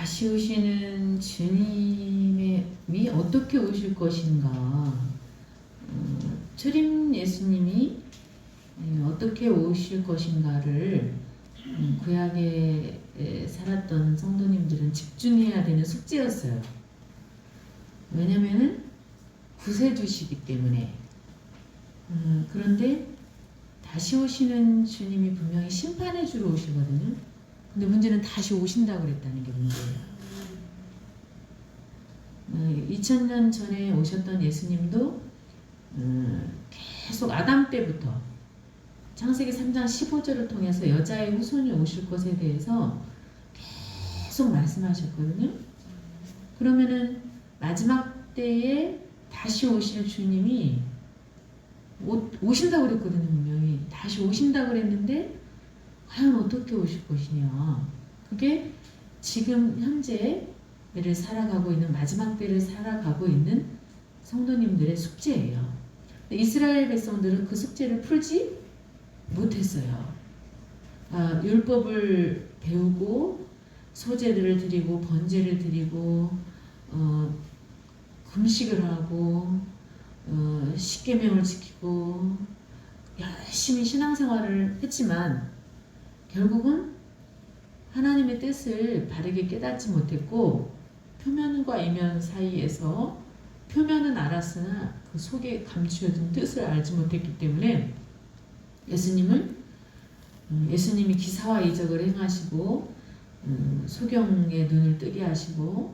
다시 오시는 주님이 어떻게 오실 것인가, 초림 예수님이 어떻게 오실 것인가를 구약에 살았던 성도님들은 집중해야 되는 숙제였어요. 왜냐면은 구세주시기 때문에. 그런데 다시 오시는 주님이 분명히 심판해 주러 오시거든요. 근데 문제는 다시 오신다고 그랬다는 게 문제예요. 2000년 전에 오셨던 예수님도 계속 아담 때부터 창세기 3장 15절을 통해서 여자의 후손이 오실 것에 대해서 계속 말씀하셨거든요. 그러면은 마지막 때에 다시 오실 주님이 오신다고 그랬거든요. 분명히 다시 오신다고 그랬는데 과연 어떻게 오실 것이냐. 그게 지금 현재를 살아가고 있는, 마지막 때를 살아가고 있는 성도님들의 숙제예요. 이스라엘 백성들은 그 숙제를 풀지 못했어요. 율법을 배우고 소제들을 드리고 번제를 드리고 금식을 하고 십계명을 지키고 열심히 신앙생활을 했지만 결국은 하나님의 뜻을 바르게 깨닫지 못했고, 표면과 이면 사이에서 표면은 알았으나 그 속에 감추어진 뜻을 알지 못했기 때문에 예수님이 기사와 이적을 행하시고 소경의 눈을 뜨게 하시고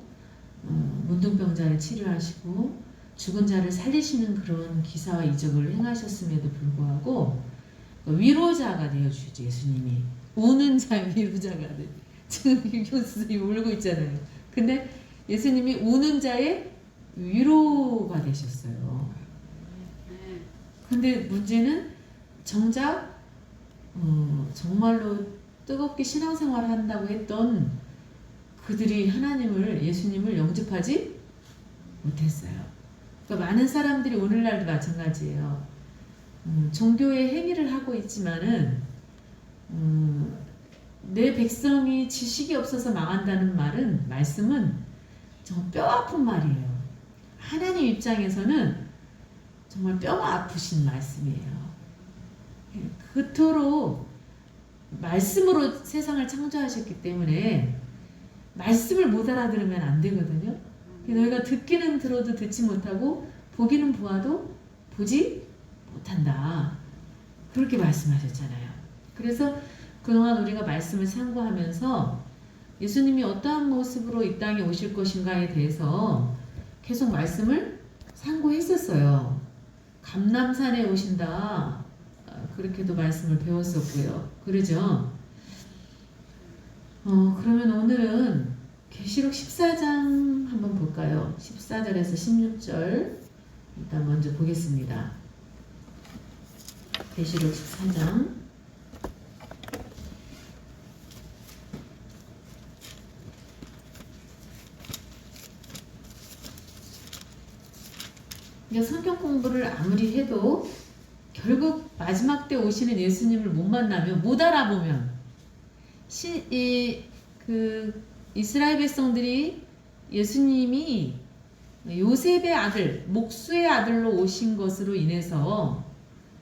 문둥병자를 치료하시고 죽은 자를 살리시는 그런 기사와 이적을 행하셨음에도 불구하고 위로자가 되어주시죠. 예수님이 우는 자의 위로자가 돼. 지금 김경수 선생님이 울고 있잖아요. 근데 예수님이 우는 자의 위로가 되셨어요. 근데 문제는 정작 정말로 뜨겁게 신앙생활을 한다고 했던 그들이 예수님을 영접하지 못했어요. 그러니까 많은 사람들이 오늘날도 마찬가지예요. 종교의 행위를 하고 있지만은 내 백성이 지식이 없어서 망한다는 말씀은 정말 뼈 아픈 말이에요. 하나님 입장에서는 정말 뼈가 아프신 말씀이에요. 그토록 말씀으로 세상을 창조하셨기 때문에 말씀을 못 알아들으면 안 되거든요. 너희가 듣기는 들어도 듣지 못하고 보기는 보아도 보지 못한다. 그렇게 말씀하셨잖아요. 그래서 그동안 우리가 말씀을 상고하면서 예수님이 어떠한 모습으로 이 땅에 오실 것인가에 대해서 계속 말씀을 상고했었어요. 감람산에 오신다. 그렇게도 말씀을 배웠었고요. 그러죠? 그러면 오늘은 계시록 14장 한번 볼까요? 14절에서 16절 일단 먼저 보겠습니다. 계시록 14장. 그러니까 성경 공부를 아무리 해도 결국 마지막 때 오시는 예수님을 못 만나면, 못 알아보면 이스라엘 백성들이 예수님이 요셉의 아들, 목수의 아들로 오신 것으로 인해서,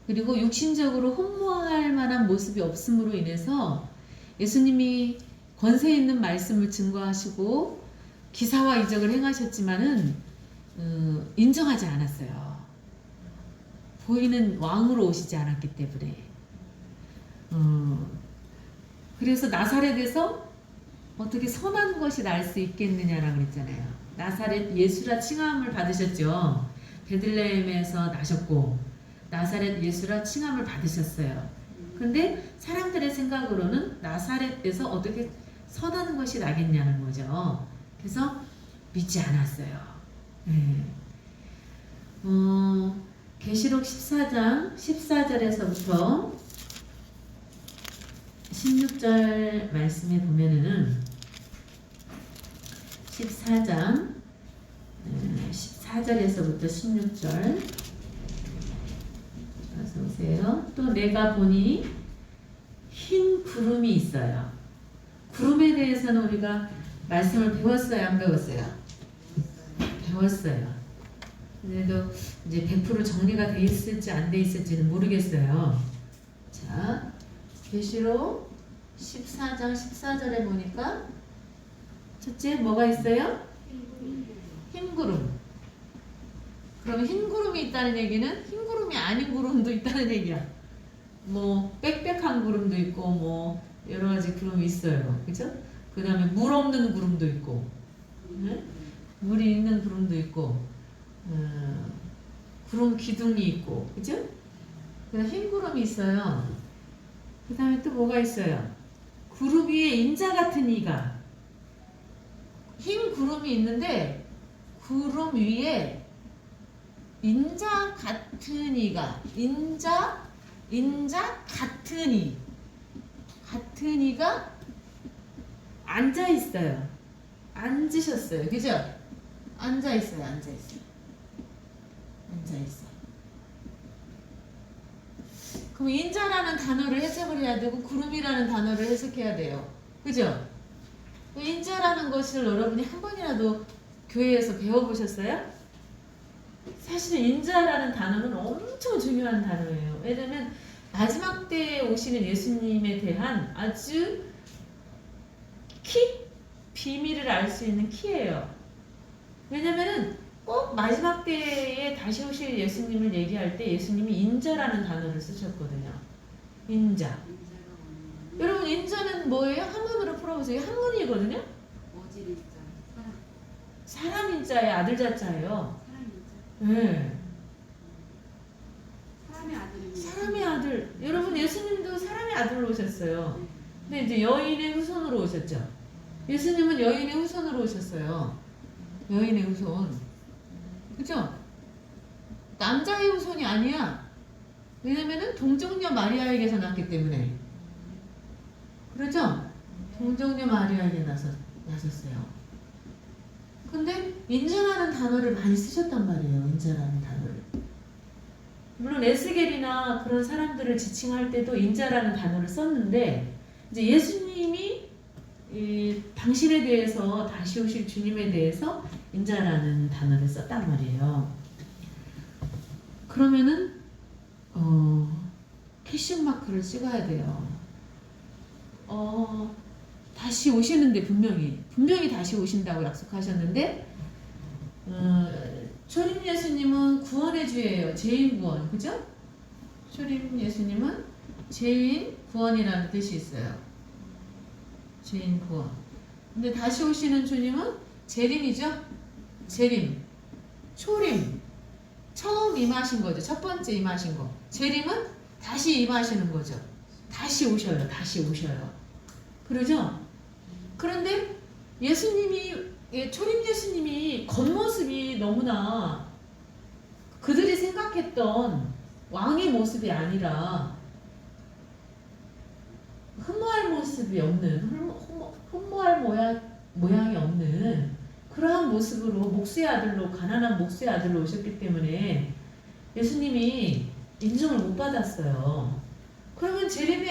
그리고 육신적으로 흠모할 만한 모습이 없음으로 인해서 예수님이 권세 있는 말씀을 증거하시고 기사와 이적을 행하셨지만은 인정하지 않았어요. 보이는 왕으로 오시지 않았기 때문에. 그래서 나사렛에서 어떻게 선한 것이 날 수 있겠느냐라고 그랬잖아요. 나사렛 예수라 칭함을 받으셨죠. 베들레헴에서 나셨고 나사렛 예수라 칭함을 받으셨어요. 근데 사람들의 생각으로는 나사렛에서 어떻게 선한 것이 나겠냐는 거죠. 그래서 믿지 않았어요. 계시록 14장 14절에서부터 16절 말씀에 보면은 14장 14절에서부터 16절 어서 오세요. 또 내가 보니 흰 구름이 있어요. 구름에 대해서는 우리가 말씀을 배웠어요, 안 배웠어요? 배웠어요. 그래도 이제 100% 정리가 돼 있을지 안 돼 있을지는 모르겠어요. 자, 계시록 14장 14절에 보니까 첫째 뭐가 있어요? 흰구름. 그럼 흰구름이 있다는 얘기는 흰구름이 아닌 구름도 있다는 얘기야. 뭐 빽빽한 구름도 있고 뭐 여러 가지 구름이 있어요. 그죠? 그 다음에 물 없는 구름도 있고, 네? 물이 있는 구름도 있고, 구름 기둥이 있고, 그죠? 그다음 흰 구름이 있어요. 그 다음에 또 뭐가 있어요? 구름 위에 인자 같은 이가, 흰 구름이 있는데 구름 위에 인자 같은 이가, 인자 같은 이가 앉아 있어요. 앉으셨어요. 그죠? 앉아 있어요. 그럼 인자라는 단어를 해석을 해야 되고 구름이라는 단어를 해석해야 돼요. 그죠? 인자라는 것을 여러분이 한 번이라도 교회에서 배워보셨어요? 사실 인자라는 단어는 엄청 중요한 단어예요. 왜냐면 마지막 때에 오시는 예수님에 대한 아주 비밀을 알 수 있는 키예요. 왜냐면은 꼭 마지막 때에 다시 오실 예수님을 얘기할 때 예수님이 인자라는 단어를 쓰셨거든요. 인자. 여러분 인자는 뭐예요? 한문으로 풀어보세요. 한문이거든요. 사람 인자의 아들 자자예요. 네. 사람의 아들. 여러분 예수님도 사람의 아들로 오셨어요. 근데 이제 여인의 후손으로 오셨죠. 예수님은 여인의 후손으로 오셨어요. 여인의 후손. 그죠? 남자의 후손이 아니야. 왜냐면은 동정녀 마리아에게서 났기 때문에. 그렇죠? 동정녀 마리아에게 나셨어요. 근데 인자라는 단어를 많이 쓰셨단 말이에요. 인자라는 단어를. 물론 에스겔이나 그런 사람들을 지칭할 때도 인자라는 단어를 썼는데 이제 예수님이 당신에 대해서 다시 오실 주님에 대해서 인자라는 단어를 썼단 말이에요. 그러면은 캐션 마크를 찍어야 돼요. 다시 오시는데 분명히 다시 오신다고 약속하셨는데 초림 예수님은 구원의 주예요. 죄인 구원, 그죠? 초림 예수님은 죄인 구원이라는 뜻이 있어요. 죄인 구원. 근데 다시 오시는 주님은 재림이죠? 재림. 초림. 처음 임하신 거죠. 첫 번째 임하신 거. 재림은 다시 임하시는 거죠. 다시 오셔요. 그러죠? 그런데 초림 예수님이 겉모습이 너무나 그들이 생각했던 왕의 모습이 아니라 흠모할 모습이 없는, 흠모할 모양이 없는 그러한 모습으로 가난한 목수의 아들로 오셨기 때문에 예수님이 인정을 못 받았어요. 그러면 재림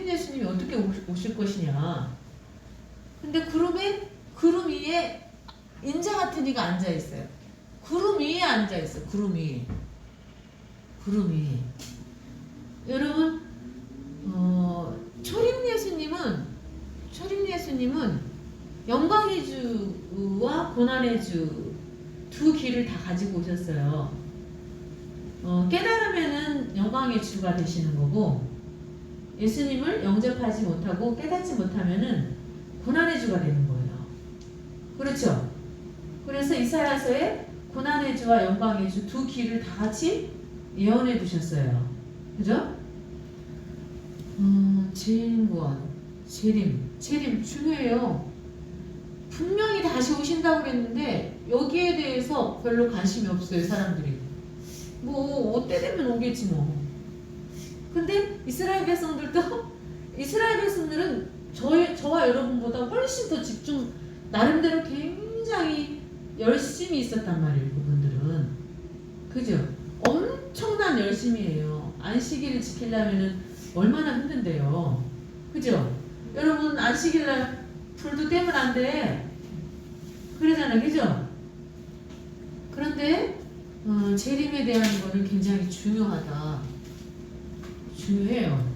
예수님이 어떻게 오실 것이냐. 근데 구름 위에 인자 같은 이가 앉아있어요. 구름 위에 앉아있어요. 구름 위에. 여러분 초림 예수님은 영광의 주와 고난의 주 두 길을 다 가지고 오셨어요. 깨달으면은 영광의 주가 되시는 거고 예수님을 영접하지 못하고 깨닫지 못하면은 고난의 주가 되는 거예요. 그렇죠? 그래서 이사야서에 고난의 주와 영광의 주 두 길을 다 같이 예언해 두셨어요. 그죠? 죄인 구원, 재림 중요해요. 분명히 다시 오신다고 그랬는데 여기에 대해서 별로 관심이 없어요. 사람들이. 뭐 때 되면 오겠지 뭐. 근데 이스라엘 백성들은 저와 여러분보다 훨씬 더 집중, 나름대로 굉장히 열심히 있었단 말이에요. 그분들은. 그죠? 엄청난 열심이에요. 안식일을 지키려면 얼마나 힘든데요. 그죠? 여러분 안식일날 불도 떼면 안 돼. 그러잖아, 그죠? 그런데 재림에 대한 거는 굉장히 중요하다. 중요해요.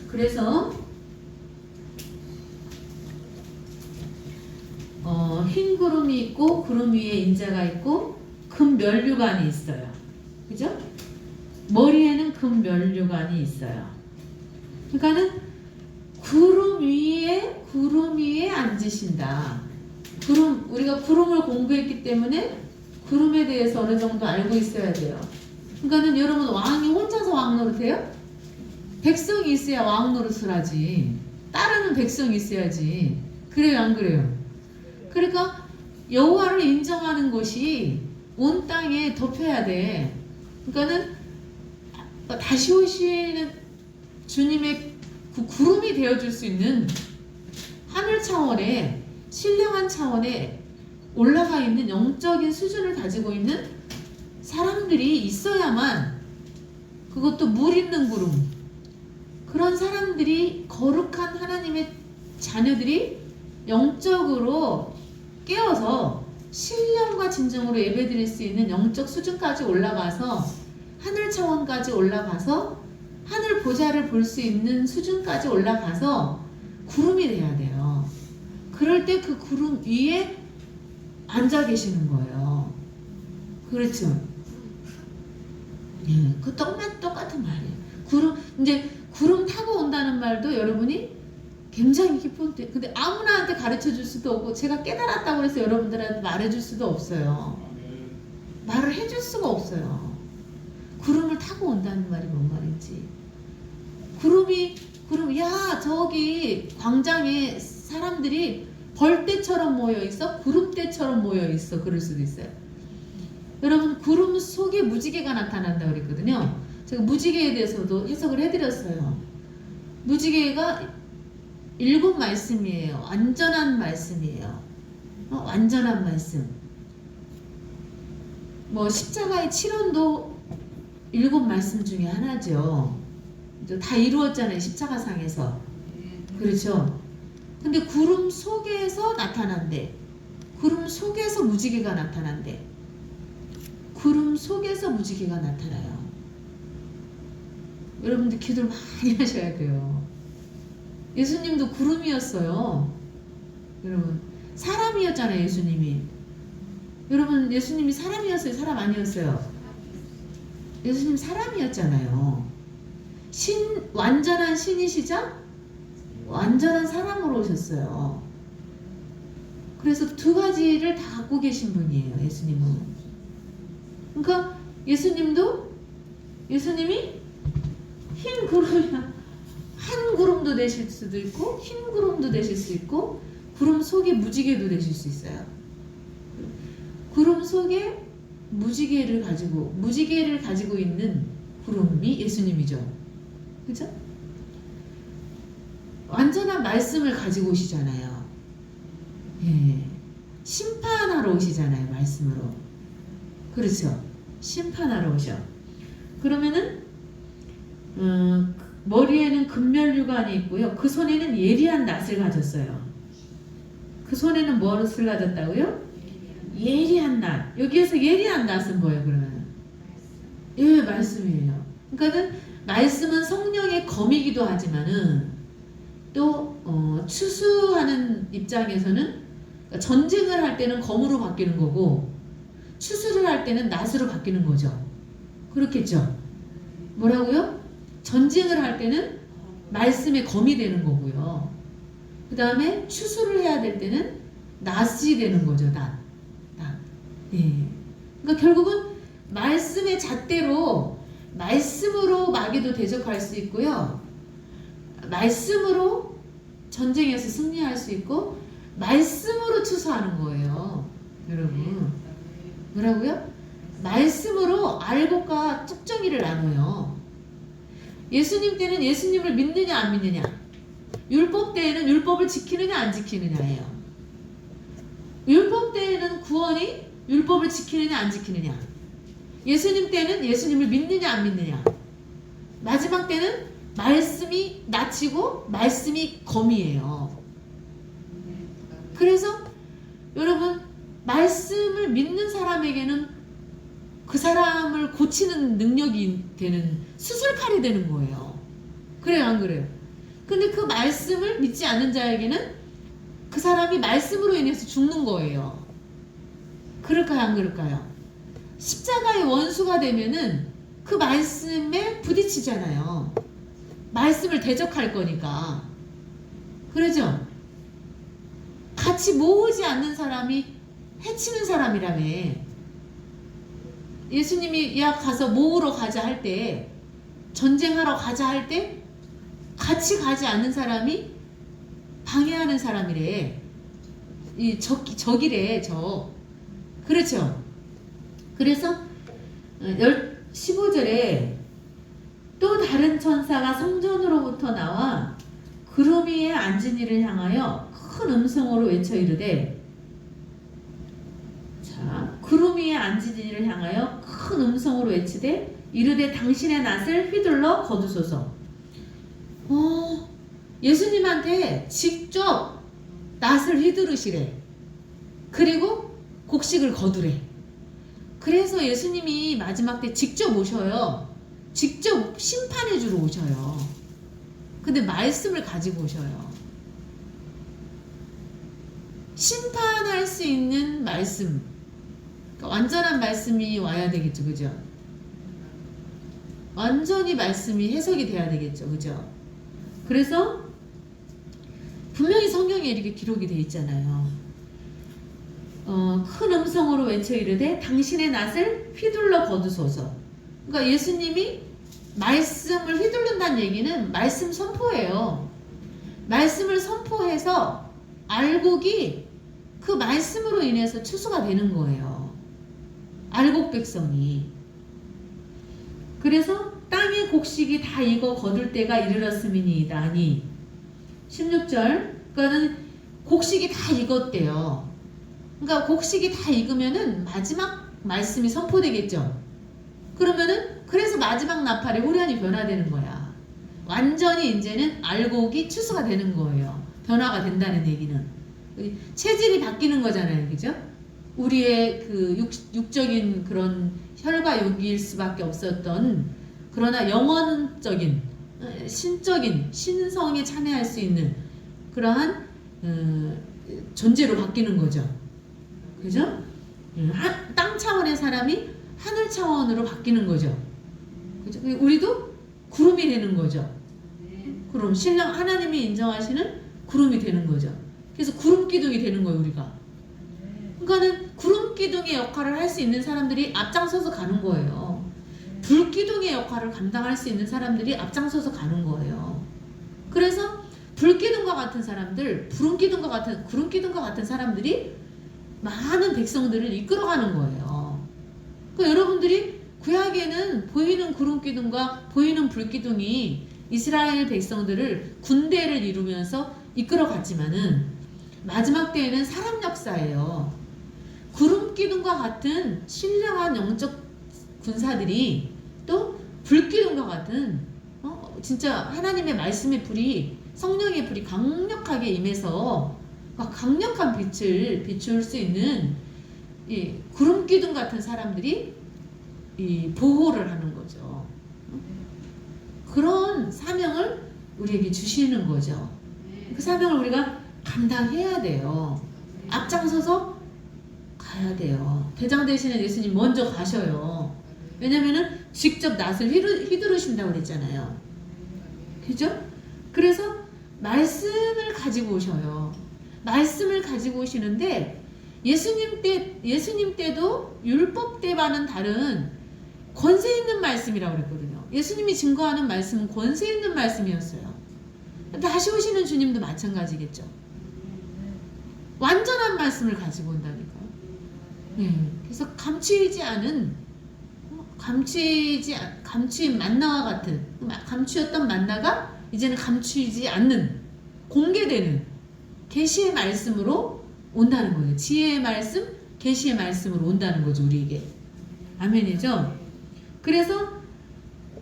그래서 흰 구름이 있고 구름 위에 인자가 있고 금 면류관이 있어요. 그죠? 머리에는 금 면류관이 있어요. 그러니까는 구름 위에 앉으신다. 우리가 구름을 공부했기 때문에 구름에 대해서 어느 정도 알고 있어야 돼요. 그러니까는 여러분 왕이 혼자서 왕 노릇해요? 백성이 있어야 왕 노릇을 하지. 따르는 백성이 있어야지. 그래요, 안 그래요? 그러니까 여호와를 인정하는 것이 온 땅에 덮여야 돼. 그러니까는 다시 오시는 주님의 그 구름이 되어줄 수 있는 하늘 차원에 신령한 차원에 올라가 있는 영적인 수준을 가지고 있는 사람들이 있어야만, 그것도 물 있는 구름, 그런 사람들이, 거룩한 하나님의 자녀들이 영적으로 깨어서 신령과 진정으로 예배드릴 수 있는 영적 수준까지 올라가서 하늘 차원까지 올라가서 하늘 보좌를 볼 수 있는 수준까지 올라가서 구름이 돼야 돼요. 그럴 때 그 구름 위에 앉아 계시는 거예요. 그렇죠? 예, 그 똑같은 말이에요. 이제 구름 타고 온다는 말도 여러분이 굉장히 기쁜 때, 근데 아무나한테 가르쳐 줄 수도 없고, 제가 깨달았다고 해서 여러분들한테 말해 줄 수도 없어요. 말을 해 줄 수가 없어요. 구름을 타고 온다는 말이 뭔 말인지. 야, 저기 광장에 사람들이 벌떼처럼 모여 있어? 구름떼처럼 모여 있어? 그럴 수도 있어요. 여러분, 구름 속에 무지개가 나타난다고 그랬거든요. 제가 무지개에 대해서도 해석을 해드렸어요. 무지개가 7 말씀이에요. 완전한 말씀이에요. 완전한 말씀. 십자가의 7원도 7 말씀 중에 하나죠. 다 이루었잖아요, 십자가상에서. 그렇죠? 근데 구름 속에서 나타난대. 구름 속에서 무지개가 나타난대. 구름 속에서 무지개가 나타나요. 여러분들 기도를 많이 하셔야 돼요. 예수님도 구름이었어요. 여러분, 사람이었잖아요, 예수님이. 여러분, 예수님이 사람이었어요, 사람 아니었어요? 예수님 사람이었잖아요. 완전한 신이시자 완전한 사람으로 오셨어요. 그래서 2가지를 다 갖고 계신 분이에요, 예수님은. 그러니까 예수님이 흰 구름이야. 한 구름도 되실 수도 있고, 흰 구름도 되실 수 있고, 구름 속에 무지개도 되실 수 있어요. 구름 속에 무지개를 가지고 있는 구름이 예수님이죠. 그죠? 완전한 말씀을 가지고 오시잖아요. 예. 심판하러 오시잖아요, 말씀으로. 그렇죠? 심판하러 오셔. 그러면은 머리에는 금면류관이 있고요. 그 손에는 예리한 낫을 가졌어요. 그 손에는 무엇을 가졌다고요? 예리한 낫. 여기에서 예리한 낫은 뭐예요, 그러면? 예, 말씀이에요. 그러니까는 말씀은 성령의 검이기도 하지만은 또 추수하는 입장에서는, 그러니까 전쟁을 할 때는 검으로 바뀌는 거고 추수를 할 때는 낫으로 바뀌는 거죠. 그렇겠죠? 뭐라고요? 전쟁을 할 때는 말씀의 검이 되는 거고요. 그 다음에 추수를 해야 될 때는 낫이 되는 거죠. 낫. 예. 그러니까 결국은 말씀의 잣대로, 말씀으로 마귀도 대적할 수 있고요. 말씀으로 전쟁에서 승리할 수 있고, 말씀으로 추수하는 거예요. 여러분. 뭐라고요? 말씀으로 알곡과 쭉정이를 나눠요. 예수님 때는 예수님을 믿느냐 안 믿느냐, 율법 때에는 율법을 지키느냐 안 지키느냐예요. 율법 때에는 구원이 율법을 지키느냐 안 지키느냐, 예수님 때는 예수님을 믿느냐 안 믿느냐, 마지막 때는 말씀이 낫이고 말씀이 검이에요. 그래서 말씀을 믿는 사람에게는 그 사람을 고치는 능력이 되는 수술칼이 되는 거예요. 그래요, 안 그래요? 근데 그 말씀을 믿지 않는 자에게는 그 사람이 말씀으로 인해서 죽는 거예요. 그럴까요, 안 그럴까요? 십자가의 원수가 되면은 그 말씀에 부딪히잖아요. 말씀을 대적할 거니까. 그러죠? 같이 모으지 않는 사람이 해치는 사람이라며. 예수님이 야 가서 모으러 가자 할 때, 전쟁하러 가자 할 때 같이 가지 않는 사람이 방해하는 사람이래. 이 적이래, 적. 그렇죠? 그래서 15절에 또 다른 천사가 성전으로부터 나와 구름 위에 앉은 이를 향하여 큰 음성으로 외쳐 이르되, 자, 구름 위에 앉은 이를 향하여 큰 음성으로 외치되 이르되 당신의 낫을 휘둘러 거두소서. 예수님한테 직접 낫을 휘두르시래. 그리고 곡식을 거두래. 그래서 예수님이 마지막 때 직접 오셔요. 직접 심판해 주러 오셔요. 근데 말씀을 가지고 오셔요. 심판할 수 있는 말씀, 그러니까 완전한 말씀이 와야 되겠죠, 그죠? 완전히 말씀이 해석이 돼야 되겠죠, 그죠? 그래서 분명히 성경에 이렇게 기록이 돼 있잖아요. 큰 음성으로 외쳐 이르되 당신의 낫을 휘둘러 거두소서. 그러니까 예수님이 말씀을 휘둘른다는 얘기는 말씀 선포예요. 말씀을 선포해서 알곡이 그 말씀으로 인해서 추수가 되는 거예요. 알곡 백성이. 그래서 땅의 곡식이 다 익어 거둘 때가 이르렀음이니이다. 아니 16절, 그러니까는 곡식이 다 익었대요. 그러니까 곡식이 다 익으면은 마지막 말씀이 선포되겠죠. 그러면은 그래서 마지막 나팔이 호련히 변화되는 거야. 완전히 이제는 알곡이 추수가 되는 거예요. 변화가 된다는 얘기는 체질이 바뀌는 거잖아요, 그죠? 우리의 그 육적인 그런 혈과 육일 수밖에 없었던, 그러나 영원적인 신적인 신성에 참여할 수 있는 그러한 존재로 바뀌는 거죠. 그죠? 땅 차원의 사람이 하늘 차원으로 바뀌는 거죠. 그죠? 우리도 구름이 되는 거죠. 구름, 신령 하나님이 인정하시는 구름이 되는 거죠. 그래서 구름 기둥이 되는 거예요, 우리가. 그러니까는 구름 기둥의 역할을 할 수 있는 사람들이 앞장서서 가는 거예요. 불 기둥의 역할을 감당할 수 있는 사람들이 앞장서서 가는 거예요. 그래서 불 기둥과 같은 사람들, 구름 기둥과 같은 사람들이 많은 백성들을 이끌어가는 거예요. 그러니까 여러분들이 구약에는 보이는 구름 기둥과 보이는 불 기둥이 이스라엘 백성들을 군대를 이루면서 이끌어갔지만은 마지막 때에는 사람 역사예요. 구름 기둥과 같은 신령한 영적 군사들이 또 불 기둥과 같은 진짜 하나님의 말씀의 불이, 성령의 불이 강력하게 임해서 강력한 빛을 비출 수 있는 이 구름 기둥 같은 사람들이 이 보호를 하는 거죠. 그런 사명을 우리에게 주시는 거죠. 그 사명을 우리가 감당해야 돼요. 앞장서서 가야 돼요. 대장 되시는 예수님 먼저 가셔요. 왜냐면은 직접 낫을 휘두르신다고 그랬잖아요. 그죠? 그래서 말씀을 가지고 오셔요. 말씀을 가지고 오시는데 예수님 때도 율법 때와는 다른 권세 있는 말씀이라고 그랬거든요. 예수님이 증거하는 말씀은 권세 있는 말씀이었어요. 다시 오시는 주님도 마찬가지겠죠. 완전한 말씀을 가지고 온다니까요. 그래서 감추인 만나와 같은, 감추였던 만나가 이제는 감추이지 않는, 공개되는 계시의 말씀으로 온다는 거예요. 지혜의 말씀, 계시의 말씀으로 온다는 거죠, 우리에게. 아멘이죠? 그래서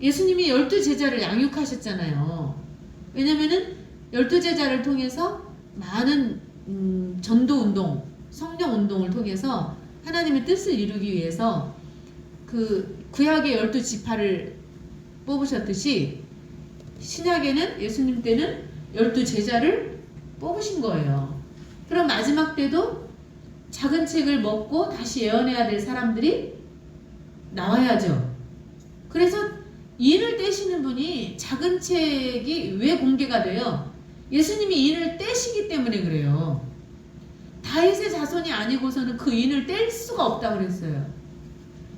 예수님이 12제자를 양육하셨잖아요. 왜냐면은 12제자를 통해서 많은 전도운동, 성령 운동을 통해서 하나님의 뜻을 이루기 위해서 그 구약의 12지파를 뽑으셨듯이 신약에는 예수님 때는 12제자를 뽑으신 거예요. 그럼 마지막 때도 작은 책을 먹고 다시 예언해야 될 사람들이 나와야죠. 그래서 인을 떼시는 분이 작은 책이 왜 공개가 돼요? 예수님이 인을 떼시기 때문에 그래요. 다윗의 자손이 아니고서는 그 인을 뗄 수가 없다고 그랬어요.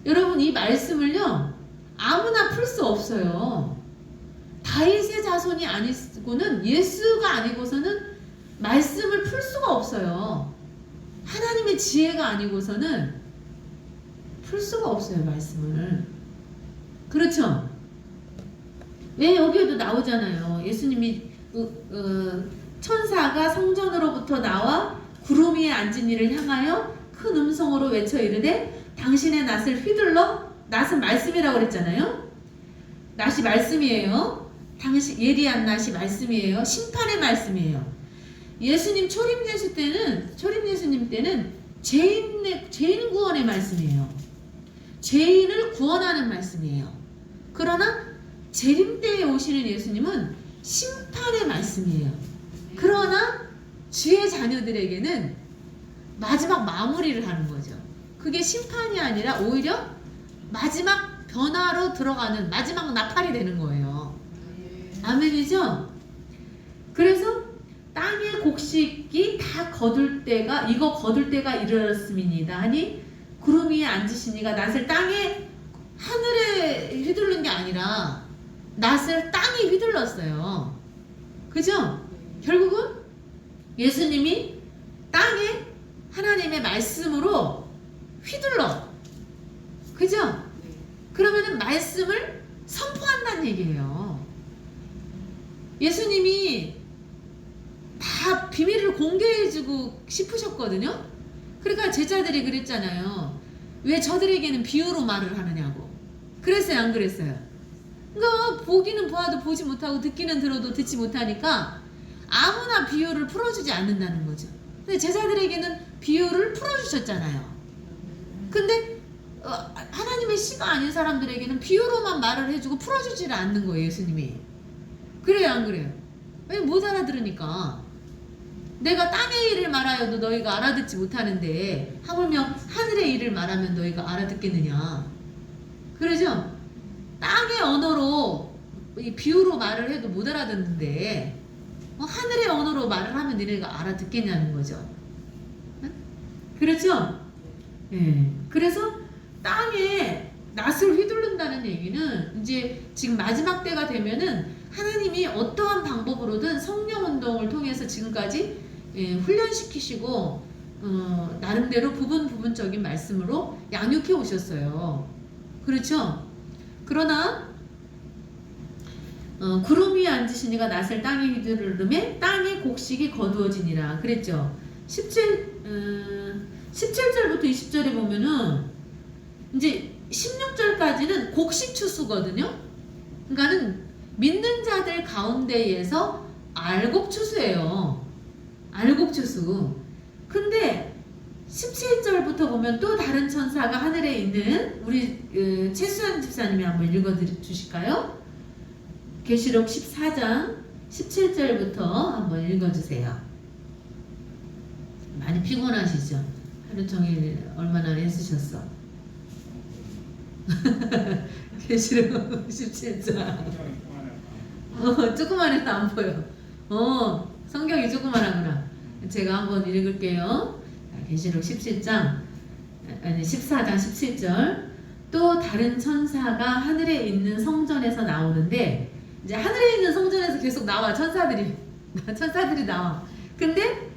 여러분 이 말씀을요 아무나 풀 수 없어요. 다윗의 자손이 아니고는 예수가 아니고서는 말씀을 풀 수가 없어요. 하나님의 지혜가 아니고서는 풀 수가 없어요 말씀을. 그렇죠? 왜 여기에도 나오잖아요. 예수님이 천사가 성전으로부터 나와 구름 위에 앉은 이를 향하여 큰 음성으로 외쳐 이르되 당신의 낫을 휘둘러. 낫은 말씀이라고 그랬잖아요. 낫이 말씀이에요. 당신 예리한 낫이 말씀이에요. 심판의 말씀이에요. 예수님 초림 예수님 때는 죄인 구원의 말씀이에요. 죄인을 구원하는 말씀이에요. 그러나 재림 때에 오시는 예수님은 심판의 말씀이에요. 그러나 주의 자녀들에게는 마지막 마무리를 하는 거죠. 그게 심판이 아니라 오히려 마지막 변화로 들어가는 마지막 나팔이 되는 거예요. 아멘이죠? 그래서 땅의 곡식이 다 거둘 때가 이르렀음이니이다 하니 구름 위에 앉으시니가 낫을 땅에 하늘에 휘둘른 게 아니라 낫을 땅이 휘둘렀어요. 그죠? 결국은 예수님이 땅에 하나님의 말씀으로 휘둘러. 그죠? 그러면은 말씀을 선포한다는 얘기예요. 예수님이 다 비밀을 공개해주고 싶으셨거든요. 그러니까 제자들이 그랬잖아요. 왜 저들에게는 비유로 말을 하느냐고. 그랬어요, 안 그랬어요? 그러니까 보기는 보아도 보지 못하고 듣기는 들어도 듣지 못하니까 아무나 비유를 풀어주지 않는다는 거죠. 근데 제자들에게는 비유를 풀어주셨잖아요. 근데 하나님의 씨가 아닌 사람들에게는 비유로만 말을 해주고 풀어주지를 않는 거예요, 예수님이. 그래요, 안 그래요? 왜 못 알아들으니까. 내가 땅의 일을 말하여도 너희가 알아듣지 못하는데 하물며 하늘의 일을 말하면 너희가 알아듣겠느냐. 그러죠? 땅의 언어로 이 비유로 말을 해도 못 알아듣는데 하늘의 언어로 말을 하면 너희가 알아듣겠냐는 거죠. 응? 그렇죠? 예. 그래서 땅에 낫을 휘두른다는 얘기는 이제 지금 마지막 때가 되면은 하나님이 어떠한 방법으로든 성령 운동을 통해서 지금까지 훈련시키시고 나름대로 부분적인 말씀으로 양육해 오셨어요. 그렇죠? 그러나 구름 위에 앉으시니가 낫을 땅에 휘두르매 땅의 곡식이 거두어지니라 그랬죠. 17절부터 20절에 보면은 이제 16절까지는 곡식 추수거든요. 그러니까는 믿는 자들 가운데에서 알곡 추수예요. 알곡 추수. 근데 17절부터 보면 또 다른 천사가 하늘에 있는 우리 최수환 집사님이 한번 읽어 주실까요? 계시록 14장 17절부터 한번 읽어 주세요. 많이 피곤하시죠? 하루 종일 얼마나 애쓰셨어? 계시록 17장. 조그만해서 안 보여. 성경이 조그만하구나. 제가 한번 읽을게요. 계시록 14장 17절. 또 다른 천사가 하늘에 있는 성전에서 나오는데, 이제 하늘에 있는 성전에서 계속 나와. 천사들이 나와. 근데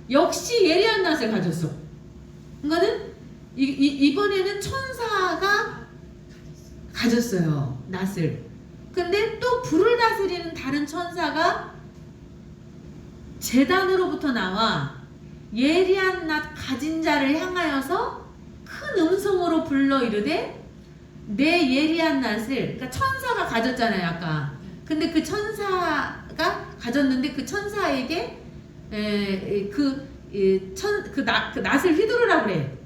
역시 예리한 낫을 가졌어. 그거는 이번에는 천사가 가졌어요, 낫을. 근데 또 불을 다스리는 다른 천사가 제단으로부터 나와 예리한 낫 가진 자를 향하여서 큰 음성으로 불러 이르되 내 예리한 낫을, 그러니까 천사가 가졌잖아요 아까. 근데 그 천사가 가졌는데 그 천사에게 그 그 낫을 휘두르라 그래.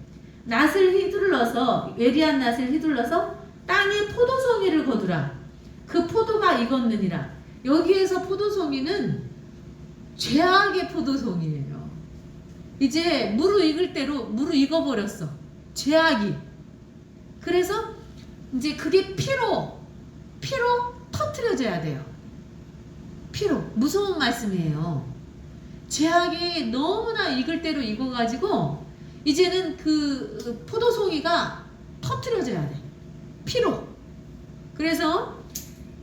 낫을 휘둘러서 예리한 낫을 휘둘러서 땅에 포도송이를 거두라. 그 포도가 익었느니라. 여기에서 포도송이는 죄악의 포도송이에요. 이제 무르익을 대로 무르익어버렸어. 죄악이. 그래서 이제 그게 피로 터트려져야 돼요. 피로. 무서운 말씀이에요. 죄악이 너무나 익을 대로 익어가지고 이제는 그 포도송이가 터트려져야 돼. 피로. 그래서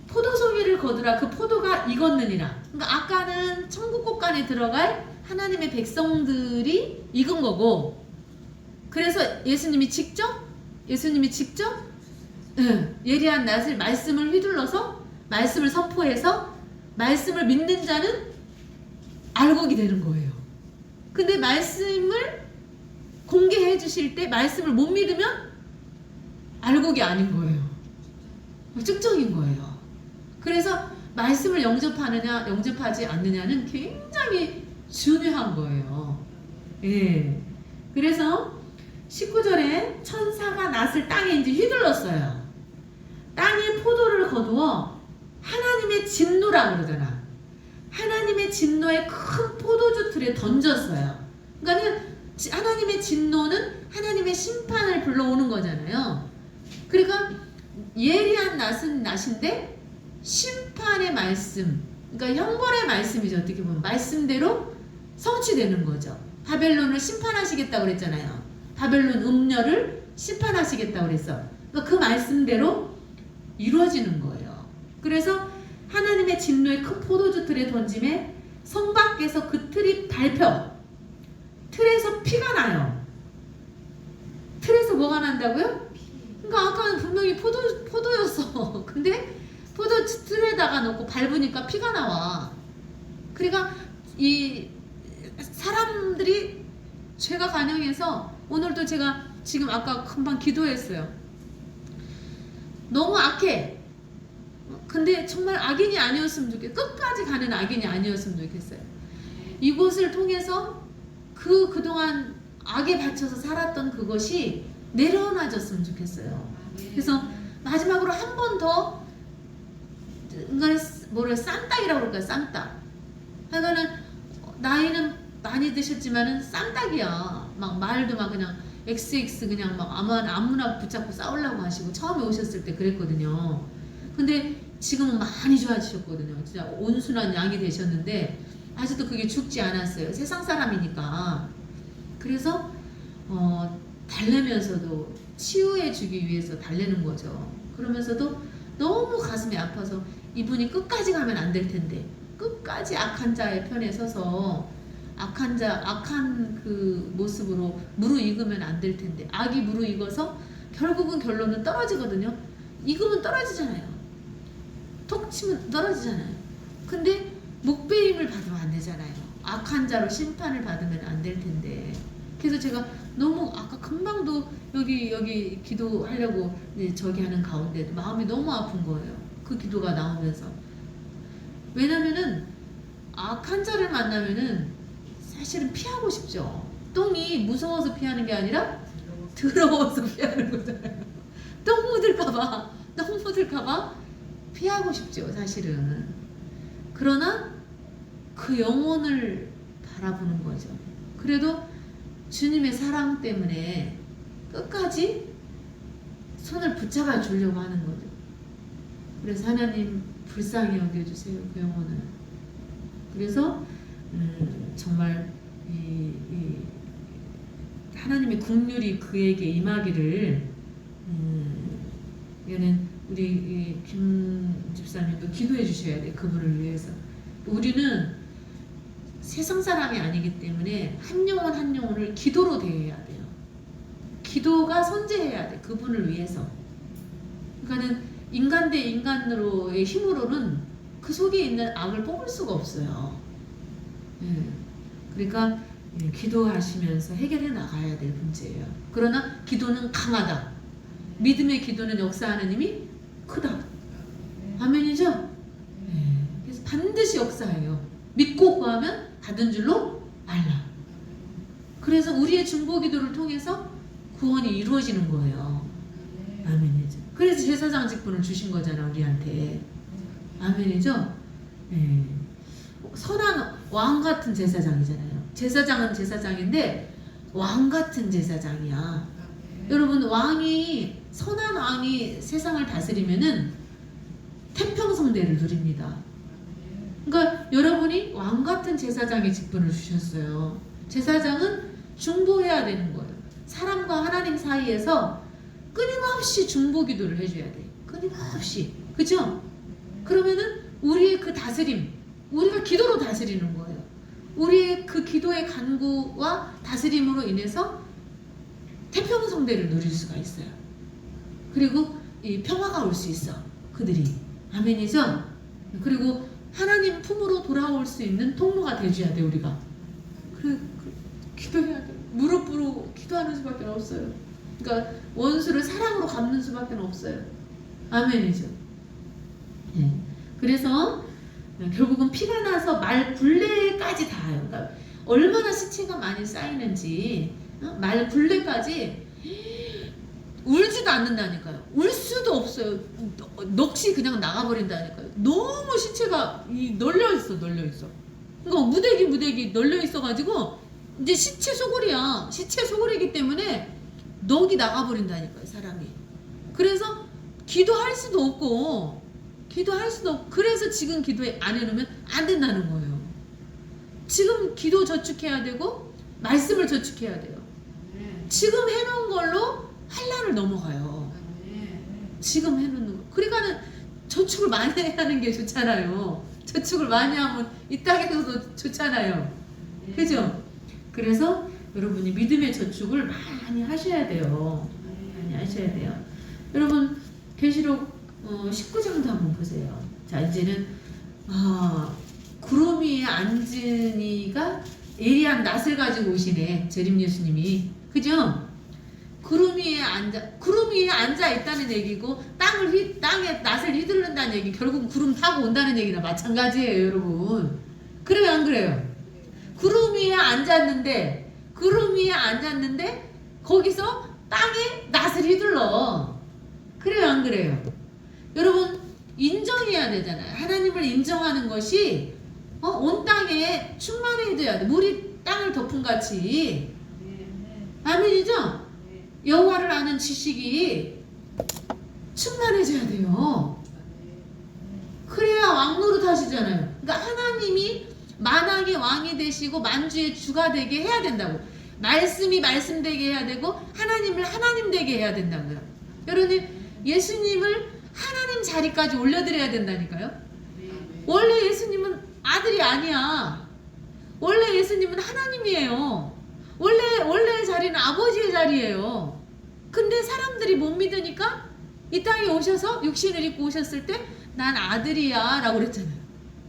포도송이를 거두라. 그 포도가 익었느니라. 그러니까 아까는 천국국간에 들어갈 하나님의 백성들이 익은 거고, 그래서 예수님이 직접 예리한 낫을 말씀을 휘둘러서 말씀을 선포해서 말씀을 믿는 자는 알곡이 되는 거예요. 근데 말씀을 공개해 주실 때 말씀을 못 믿으면 알곡이 아닌 거예요. 쭉정인 거예요. 그래서 말씀을 영접하느냐 영접하지 않느냐는 굉장히 중요한 거예요. 예. 그래서 19절에 천사가 낫을 땅에 이제 휘둘렀어요. 땅에 포도를 거두어 하나님의 진노라고 그러잖아. 하나님의 진노의 큰 포도주 틀에 던졌어요. 그러니까 하나님의 진노는 하나님의 심판을 불러오는 거잖아요. 그러니까 예리한 낫은 낫인데 심판의 말씀, 그러니까 형벌의 말씀이죠. 어떻게 보면 말씀대로 성취되는 거죠. 바벨론을 심판하시겠다고 그랬잖아요. 바벨론 음녀를 심판하시겠다고 그랬어. 그러니까 그 말씀대로 이루어지는 거예요. 그래서 하나님의 진노의 큰 포도주 틀에 던짐에 성 밖에서 그 틀이 밟혀 틀에서 피가 나요. 틀에서 뭐가 난다고요? 그러니까 아까는 분명히 포도였어. 근데 포도 틀에다가 넣고 밟으니까 피가 나와. 그러니까 이 사람들이 죄가 간영해서 오늘도 제가 지금 아까 금방 기도했어요. 너무 악해. 근데 정말 악인이 아니었으면 좋겠어요. 끝까지 가는 악인이 아니었으면 좋겠어요. 이곳을 통해서 그동안 악에 바쳐서 살았던 그것이 내려놔졌으면 좋겠어요. 그래서 마지막으로 한 번 더 뭐래 쌈딱이라고 그럴까요? 쌈딱. 하여간은 나이는 많이 드셨지만은 쌈딱이야. 막 말도 막 그냥 XX 그냥 막 아무나 붙잡고 싸우려고 하시고 처음에 오셨을 때 그랬거든요. 근데 지금은 많이 좋아지셨거든요. 진짜 온순한 양이 되셨는데 아직도 그게 죽지 않았어요. 세상 사람이니까. 그래서 달래면서도 치유해 주기 위해서 달래는 거죠. 그러면서도 너무 가슴이 아파서 이분이 끝까지 가면 안 될 텐데 끝까지 악한 자의 편에 서서 악한 그 모습으로 무르익으면 안 될 텐데 악이 무르익어서 결국은 결론은 떨어지거든요. 익으면 떨어지잖아요. 톡 치면 떨어지잖아요. 근데 목배임을 받으면 안 되잖아요. 악한 자로 심판을 받으면 안 될 텐데. 그래서 제가 너무 아까 금방도 여기 기도하려고 저기 하는 가운데 마음이 너무 아픈 거예요. 그 기도가 나오면서. 왜냐면은 악한 자를 만나면은 사실은 피하고 싶죠. 똥이 무서워서 피하는 게 아니라 더러워서 피하는 거잖아요. 똥 묻을까봐 피하고 싶죠, 사실은. 그러나 그 영혼을 바라보는 거죠. 그래도 주님의 사랑 때문에 끝까지 손을 붙잡아 주려고 하는 거죠. 그래서 하나님 불쌍히 여겨주세요, 그 영혼을. 그래서 정말 이 하나님의 긍휼이 그에게 임하기를 얘는 우리 김 집사님도 기도해 주셔야 돼. 그분을 위해서. 우리는 세상 사람이 아니기 때문에 한 영혼 한 영혼을 기도로 대해야 돼요. 기도가 선제해야 돼. 그분을 위해서. 그러니까는 인간 대 인간으로의 힘으로는 그 속에 있는 악을 뽑을 수가 없어요. 그러니까 기도하시면서 해결해 나가야 될 문제예요. 그러나 기도는 강하다. 믿음의 기도는 역사하는 힘이 크다. 아멘이죠? 그래서 반드시 역사해요. 믿고 구하면 받은 줄로 알라. 그래서 우리의 중보기도를 통해서 구원이 이루어지는 거예요. 아멘이죠. 그래서 제사장 직분을 주신 거잖아 우리한테. 아멘이죠. 예. 선한 왕 같은 제사장이잖아요. 제사장은 제사장인데 왕 같은 제사장이야. 여러분 왕이 선한 왕이 세상을 다스리면은 태평성대를 누립니다. 그러니까 여러분이 왕 같은 제사장의 직분을 주셨어요. 제사장은 중보해야 되는 거예요. 사람과 하나님 사이에서 끊임없이 중보기도를 해줘야 돼. 끊임없이. 그죠? 그러면은 우리의 그 다스림, 우리가 기도로 다스리는 거예요. 우리의 그 기도의 간구와 다스림으로 인해서 태평성대를 누릴 수가 있어요. 그리고 이 평화가 올 수 있어. 그들이. 아멘이죠? 그리고 하나님 품으로 돌아올 수 있는 통로가 돼줘야 돼 우리가. 기도해야 돼. 무릎 꿇고 기도하는 수밖에 없어요. 그러니까 원수를 사랑으로 갚는 수밖에 없어요. 아멘이죠. 네. 그래서 결국은 피가 나서 말 굴레까지 닿아요. 그러니까 얼마나 시체가 많이 쌓이는지 말 굴레까지 울지도 않는다니까요. 울 수도 없어요. 넋이 그냥 나가버린다니까요. 너무 시체가 널려있어. 그러니까 무대기 널려있어가지고 이제 시체 소굴이야. 시체 소굴이기 때문에 넋이 나가버린다니까요. 사람이. 그래서 기도할 수도 없고 그래서 지금 기도에 안 해놓으면 안 된다는 거예요. 지금 기도 저축해야 되고 말씀을 저축해야 돼요. 지금 해놓은 걸로 환난을 넘어가요. 지금 해놓는 거. 그러니까는 저축을 많이 하는 게 좋잖아요. 저축을 많이 하면 이 땅에서도 좋잖아요. 그죠? 그래서 여러분이 믿음의 저축을 많이 하셔야 돼요. 많이 하셔야 돼요. 여러분 계시록 19장도 한번 보세요. 자 이제는 구름 위에 앉은 이가 예리한 낫을 가지고 오시네. 재림 예수님이. 그죠? 구름 위에 앉아 있다는 얘기고 땅에 낫을 휘두른다는 얘기. 결국 구름 타고 온다는 얘기나 마찬가지예요, 여러분. 그래요, 안 그래요? 구름 위에 앉았는데 거기서 땅에 낫을 휘둘러. 그래요, 안 그래요? 여러분 인정해야 되잖아요. 하나님을 인정하는 것이 온 땅에 충만해져야 돼. 물이 땅을 덮은 같이. 아멘이죠? 여호와를 아는 지식이 충만해져야 돼요. 그래야 왕 노릇하시잖아요. 그러니까 하나님이 만왕의 왕이 되시고 만주의 주가 되게 해야 된다고. 말씀이 말씀되게 해야 되고 하나님을 하나님 되게 해야 된다고요. 여러분 예수님을 하나님 자리까지 올려드려야 된다니까요. 원래 예수님은 아들이 아니야. 원래 예수님은 하나님이에요. 원래의 자리는 아버지의 자리예요. 근데 사람들이 못 믿으니까 이 땅에 오셔서 육신을 입고 오셨을 때 난 아들이야 라고 그랬잖아요.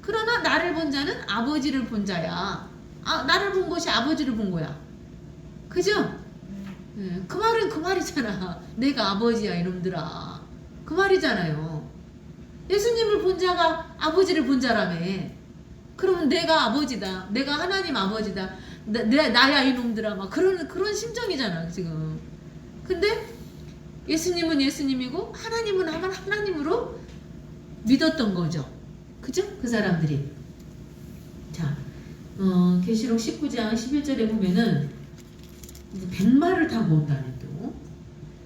그러나 나를 본 자는 아버지를 본 자야. 나를 본 것이 아버지를 본 거야. 그죠? 그 말은 그 말이잖아. 내가 아버지야 이놈들아. 그 말이잖아요. 예수님을 본 자가 아버지를 본 자라며. 그러면 내가 아버지다. 내가 하나님 아버지다. 나야 이놈들아. 막 그런 심정이잖아 지금. 근데 예수님은 예수님이고 하나님은 하나님으로 믿었던 거죠. 그죠? 그 사람들이. 자, 계시록 19장 11절에 보면은 백마를 타고 온다네 또.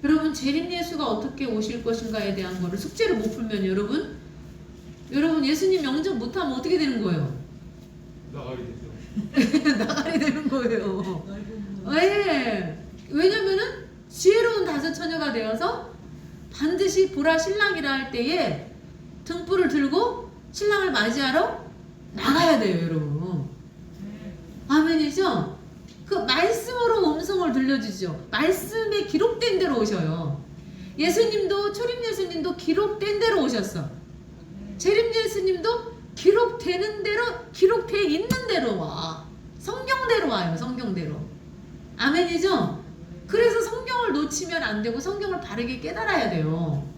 여러분 재림 예수가 어떻게 오실 것인가에 대한 거를 숙제를 못 풀면 여러분 예수님 영접 못하면 어떻게 되는 거예요? 나가리 되죠. 나가리 되는 거예요. 네. 왜냐면은 지혜로운 다섯 처녀가 되어서 반드시 보라 신랑이라 할 때에 등불을 들고 신랑을 맞이하러 나가야 돼요, 여러분. 아멘이죠? 그 말씀으로 음성을 들려주죠. 말씀에 기록된 대로 오셔요. 예수님도 초림 예수님도 기록된 대로 오셨어. 재림 예수님도 기록되는 대로 기록돼 있는 대로 와. 성경대로 와요. 성경대로. 아멘이죠? 그래서 성경을 놓치면 안 되고 성경을 바르게 깨달아야 돼요.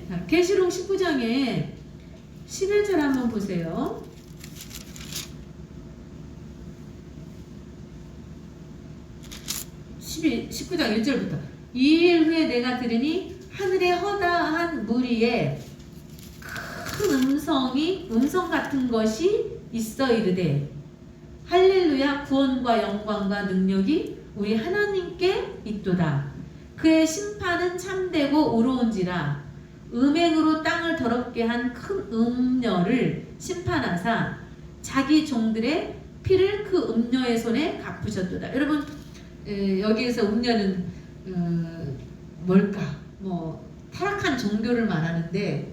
자, 계시록 19장에 11절 한번 보세요. 19장 1절부터 2일 후에 내가 들으니 하늘의 허다한 무리에 큰 음성 같은 것이 있어 이르되 할렐루야 구원과 영광과 능력이 우리 하나님께 있도다. 그의 심판은 참되고 의로운지라 음행으로 땅을 더럽게 한 큰 음녀를 심판하사 자기 종들의 피를 그 음녀의 손에 갚으셨도다. 여러분 여기에서 음녀는 뭘까? 뭐 타락한 종교를 말하는데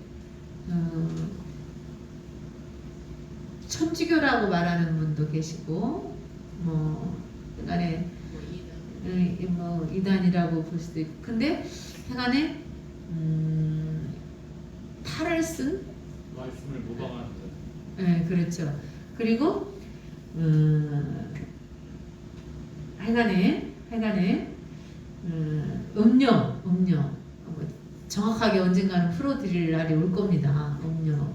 천주교라고 말하는 분도 계시고 뭐 간에 뭐 이단이라고 볼 수도 있고 근데 하여간에 탈을 쓴 말씀을 모방하는 자. 네, 그렇죠. 그리고 하여간에 음료 정확하게 언젠가는 풀어드릴 날이 올 겁니다. 음료.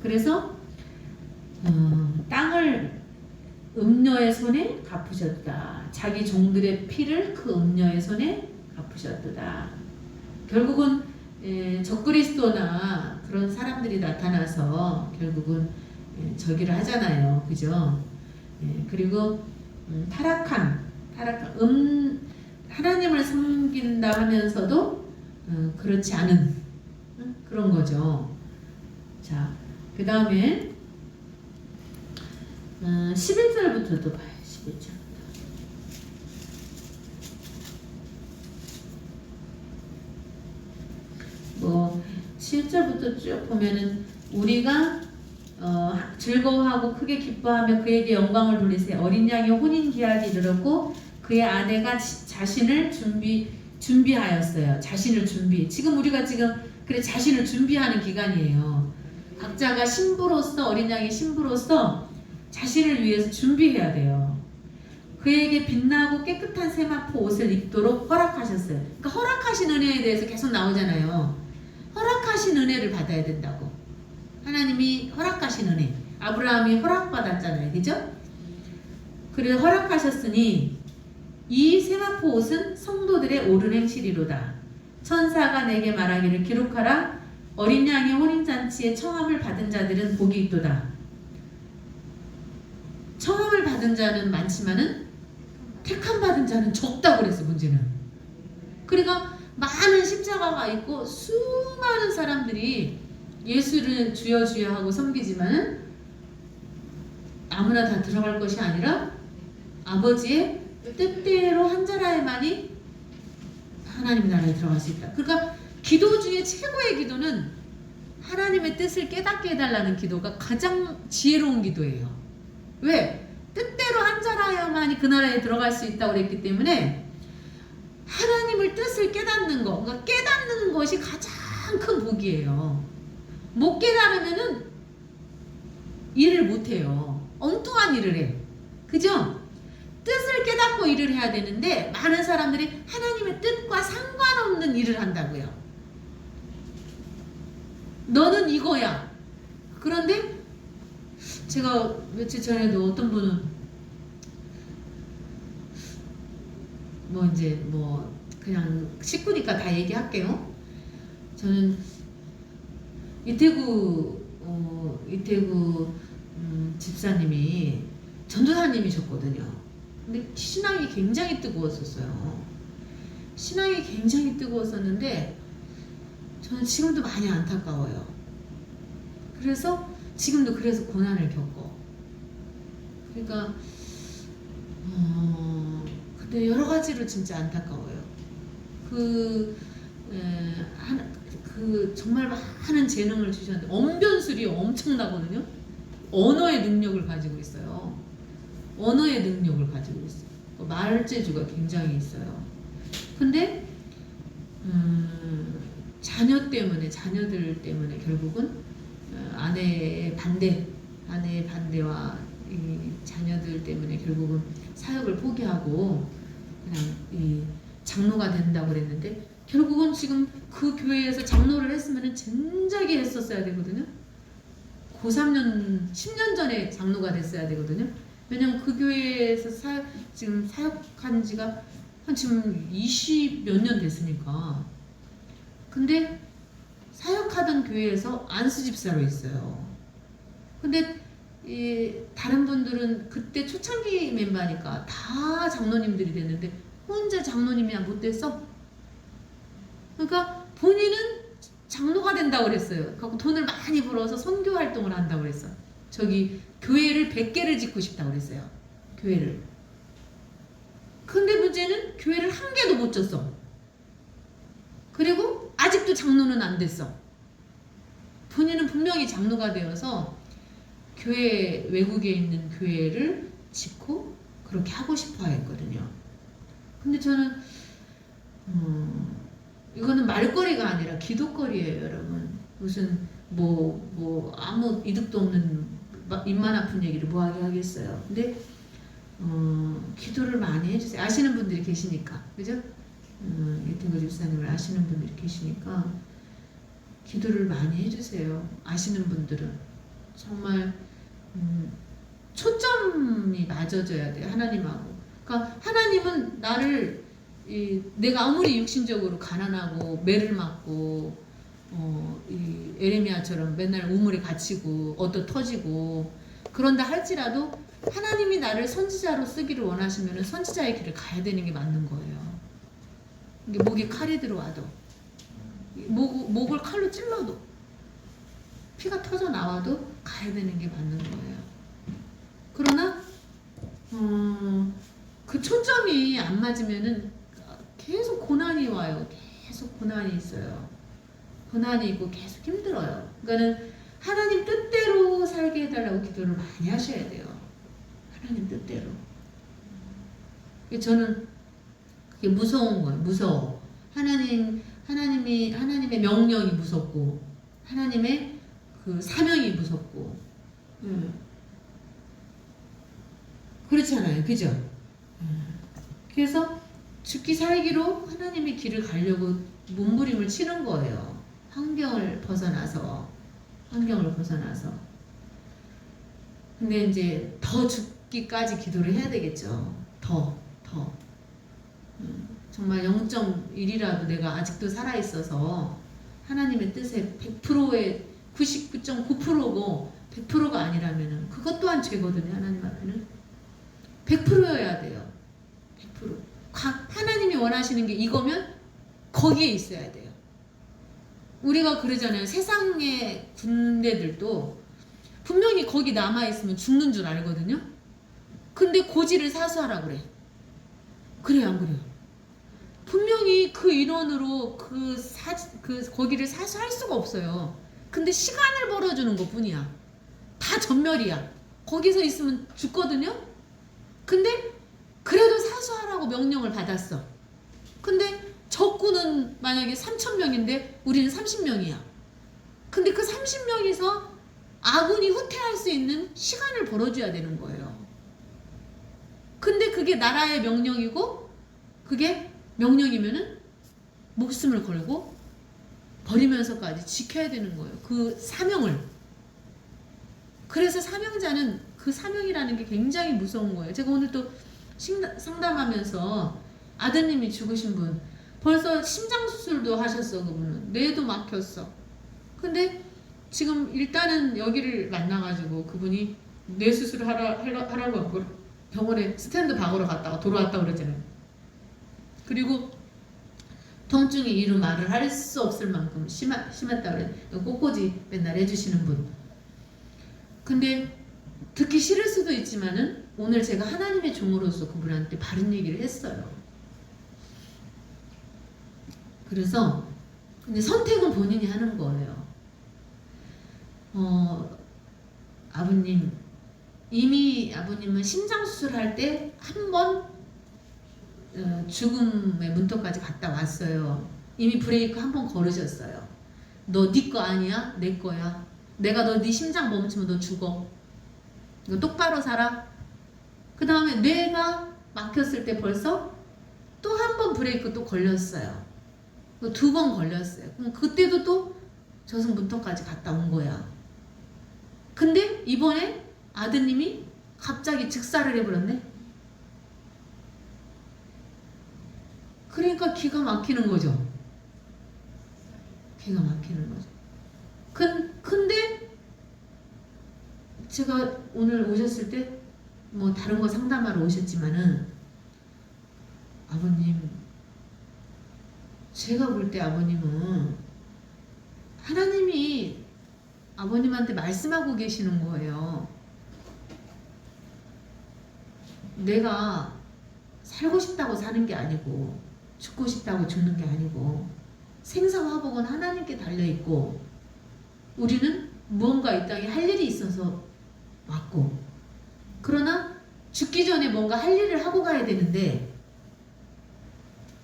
그래서 땅을 음녀의 손에 갚으셨다. 자기 종들의 피를 그 음녀의 손에 갚으셨도다. 결국은 적그리스도나 그런 사람들이 나타나서 결국은 저기를 하잖아요. 그죠? 그리고 타락한 하나님을 섬긴다 하면서도 그렇지 않은 그런 거죠. 자, 그 다음에 11절부터 또 봐요. 11절부터. 뭐 7절부터 쭉 보면은 우리가 즐거워하고 크게 기뻐하며 그에게 영광을 돌리세요. 어린 양의 혼인 기한이 이르렀고 그의 아내가 자신을 준비하였어요. 자신을 준비. 지금 우리가 그래 자신을 준비하는 기간이에요. 각자가 신부로서 어린 양의 신부로서 자신을 위해서 준비해야 돼요. 그에게 빛나고 깨끗한 세마포 옷을 입도록 허락하셨어요. 그러니까 허락하신 은혜에 대해서 계속 나오잖아요. 허락하신 은혜를 받아야 된다고. 하나님이 허락하신 은혜. 아브라함이 허락받았잖아요. 그죠? 그래 허락하셨으니 이 세마포 옷은 성도들의 옳은 행실이로다. 천사가 내게 말하기를 기록하라. 어린 양의 혼인잔치에 청함을 받은 자들은 복이 있도다. 청함을 받은 자는 많지만은 택함 받은 자는 적다고 그랬어. 문제는. 그러니까 많은 십자가가 있고 수많은 사람들이 예수를 주여 주여 하고 섬기지만은 아무나 다 들어갈 것이 아니라 아버지의 뜻대로 한 자라에만이 하나님 나라에 들어갈 수 있다. 그러니까 기도 중에 최고의 기도는 하나님의 뜻을 깨닫게 해달라는 기도가 가장 지혜로운 기도예요. 왜? 뜻대로 한 자라야만이 그 나라에 들어갈 수 있다고 그랬기 때문에 하나님을 뜻을 깨닫는 거, 그러니까 깨닫는 것이 가장 큰 복이에요. 못 깨달으면은 일을 못 해요. 엉뚱한 일을 해. 그죠? 뜻을 깨닫고 일을 해야 되는데 많은 사람들이 하나님의 뜻과 상관없는 일을 한다고요. 너는 이거야. 그런데 제가 며칠 전에도 어떤 분은 뭐 그냥 식구니까 다 얘기할게요. 저는 이태구 집사님이 전도사님이셨거든요. 근데 신앙이 굉장히 뜨거웠었어요. 신앙이 굉장히 뜨거웠었는데 저는 지금도 많이 안타까워요. 그래서 지금도 그래서 고난을 겪어. 그러니까 근데 여러 가지로 진짜 안타까워요. 정말 많은 재능을 주셨는데 언변술이 엄청나거든요. 언어의 능력을 가지고 있어요. 언어의 능력을 가지고 있어요. 말재주가 굉장히 있어요. 근데 자녀들 때문에 결국은 아내의 반대와 이 자녀들 때문에 결국은 사역을 포기하고 그냥 이 장로가 된다고 그랬는데 결국은 지금 그 교회에서 장로를 했으면 진작에 했었어야 되거든요. 고3년 10년 전에 장로가 됐어야 되거든요. 왜냐면 그 교회에서 지금 사역한 지가 한 지금 20 몇 년 됐으니까. 근데 사역하던 교회에서 안수 집사로 있어요. 근데 다른 분들은 그때 초창기 멤버니까 다 장로님들이 됐는데 혼자 장로님이 못 됐어. 그러니까 본인은 장로가 된다고 그랬어요. 그래서 돈을 많이 벌어서 선교 활동을 한다고 그랬어. 저기 교회를 100개를 짓고 싶다고 그랬어요. 교회를. 근데 문제는 교회를 한 개도 못 졌어. 그리고 아직도 장로는 안 됐어. 본인은 분명히 장로가 되어서 교회, 외국에 있는 교회를 짓고 그렇게 하고 싶어 했거든요. 근데 저는 이거는 말거리가 아니라 기도거리예요, 여러분. 무슨 아무 이득도 없는 입만 아픈 얘기를 뭐하게 하겠어요. 근데 기도를 많이 해주세요. 아시는 분들이 계시니까, 그죠? 이태근 집사님을 아시는 분들이 계시니까 기도를 많이 해주세요. 아시는 분들은 정말 초점이 맞아져야 돼요, 하나님하고. 그러니까 하나님은 나를 내가 아무리 육신적으로 가난하고 매를 맞고 이 에레미야처럼 맨날 우물에 갇히고 얻어 터지고 그런다 할지라도 하나님이 나를 선지자로 쓰기를 원하시면 선지자의 길을 가야 되는 게 맞는 거예요. 이게 목에 칼이 들어와도 목을 칼로 찔러도 피가 터져 나와도 가야 되는 게 맞는 거예요. 그러나 그 초점이 안 맞으면은 계속 고난이 와요. 계속 고난이 있어요. 고난이 있고 계속 힘들어요. 그러니까는 하나님 뜻대로 살게 해달라고 기도를 많이 하셔야 돼요. 하나님 뜻대로. 저는 그게 무서운 거예요. 무서워. 하나님의 명령이 무섭고, 하나님의 그 사명이 무섭고, 그렇잖아요. 그죠? 그래서 죽기 살기로 하나님의 길을 가려고 몸부림을 치는 거예요. 환경을 벗어나서. 근데 이제 더 죽기까지 기도를 해야 되겠죠. 더. 정말 0.1이라도 내가 아직도 살아있어서 하나님의 뜻에 100%의 99.9%고 100%가 아니라면은 그것 또한 죄거든요. 하나님 앞에는 100%여야 돼요. 100%. 하나님이 원하시는 게 이거면 거기에 있어야 돼요. 우리가 그러잖아요. 세상의 군대들도 분명히 거기 남아있으면 죽는 줄 알거든요. 근데 고지를 사수하라 그래. 그래요, 안 그래요? 분명히 그 인원으로 거기를 사수할 수가 없어요. 근데 시간을 벌어주는 것 뿐이야. 다 전멸이야. 거기서 있으면 죽거든요. 근데 그래도 사수하라고 명령을 받았어. 근데 적군은 만약에 3,000명인데 우리는 30명이야. 근데 그 30명이서 아군이 후퇴할 수 있는 시간을 벌어줘야 되는 거예요. 근데 그게 나라의 명령이고 그게 명령이면은 목숨을 걸고 버리면서까지 지켜야 되는 거예요. 그 사명을. 그래서 사명자는 그 사명이라는 게 굉장히 무서운 거예요. 제가 오늘 또 상담하면서 아드님이 죽으신 분 벌써 심장수술도 하셨어. 그분은 뇌도 막혔어. 근데 지금 일단은 여기를 만나가지고 그분이 뇌수술을 하라고 하고 병원에 스탠드 박으러 갔다가 돌아왔다고 그랬잖아요. 그리고 통증이 이루 말을 할 수 없을 만큼 심했다 그래. 꽃꽂이 맨날 해주시는 분. 근데 듣기 싫을 수도 있지만은 오늘 제가 하나님의 종으로서 그분한테 바른 얘기를 했어요. 그래서 근데 선택은 본인이 하는 거예요. 아버님 이미 아버님은 심장 수술할 때 한 번 죽음의 문턱까지 갔다 왔어요. 이미 브레이크 한 번 걸으셨어요. 너 네 거 아니야? 내 거야. 내가 네 심장 멈추면 너 죽어. 너 똑바로 살아. 그 다음에 뇌가 막혔을 때 벌써 또 한 번 브레이크 또 걸렸어요. 2번 걸렸어요. 그럼 그때도 또 저승 문턱까지 갔다 온 거야. 근데 이번에 아드님이 갑자기 즉사를 해버렸네. 그러니까 기가 막히는 거죠. 기가 막히는 거죠. 근데 제가 오늘 오셨을 때 뭐 다른 거 상담하러 오셨지만은 아버님, 제가 볼 때 아버님은 하나님이 아버님한테 말씀하고 계시는 거예요. 내가 살고 싶다고 사는 게 아니고 죽고 싶다고 죽는 게 아니고 생사화복은 하나님께 달려있고 우리는 무언가 이 땅에 할 일이 있어서 왔고, 그러나 죽기 전에 뭔가 할 일을 하고 가야 되는데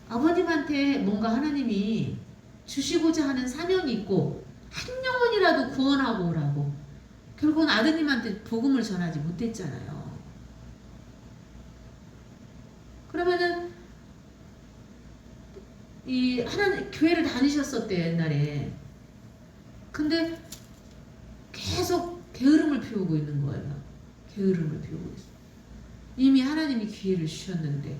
아버님한테 뭔가 하나님이 주시고자 하는 사명이 있고 한 영혼이라도 구원하고 오라고 결국은 아드님한테 복음을 전하지 못했잖아요. 그러면은 이 하나님 교회를 다니셨었대 옛날에. 근데 계속 게으름을 피우고 있는 거예요. 게으름을 피우고 있어. 이미 하나님이 기회를 주셨는데.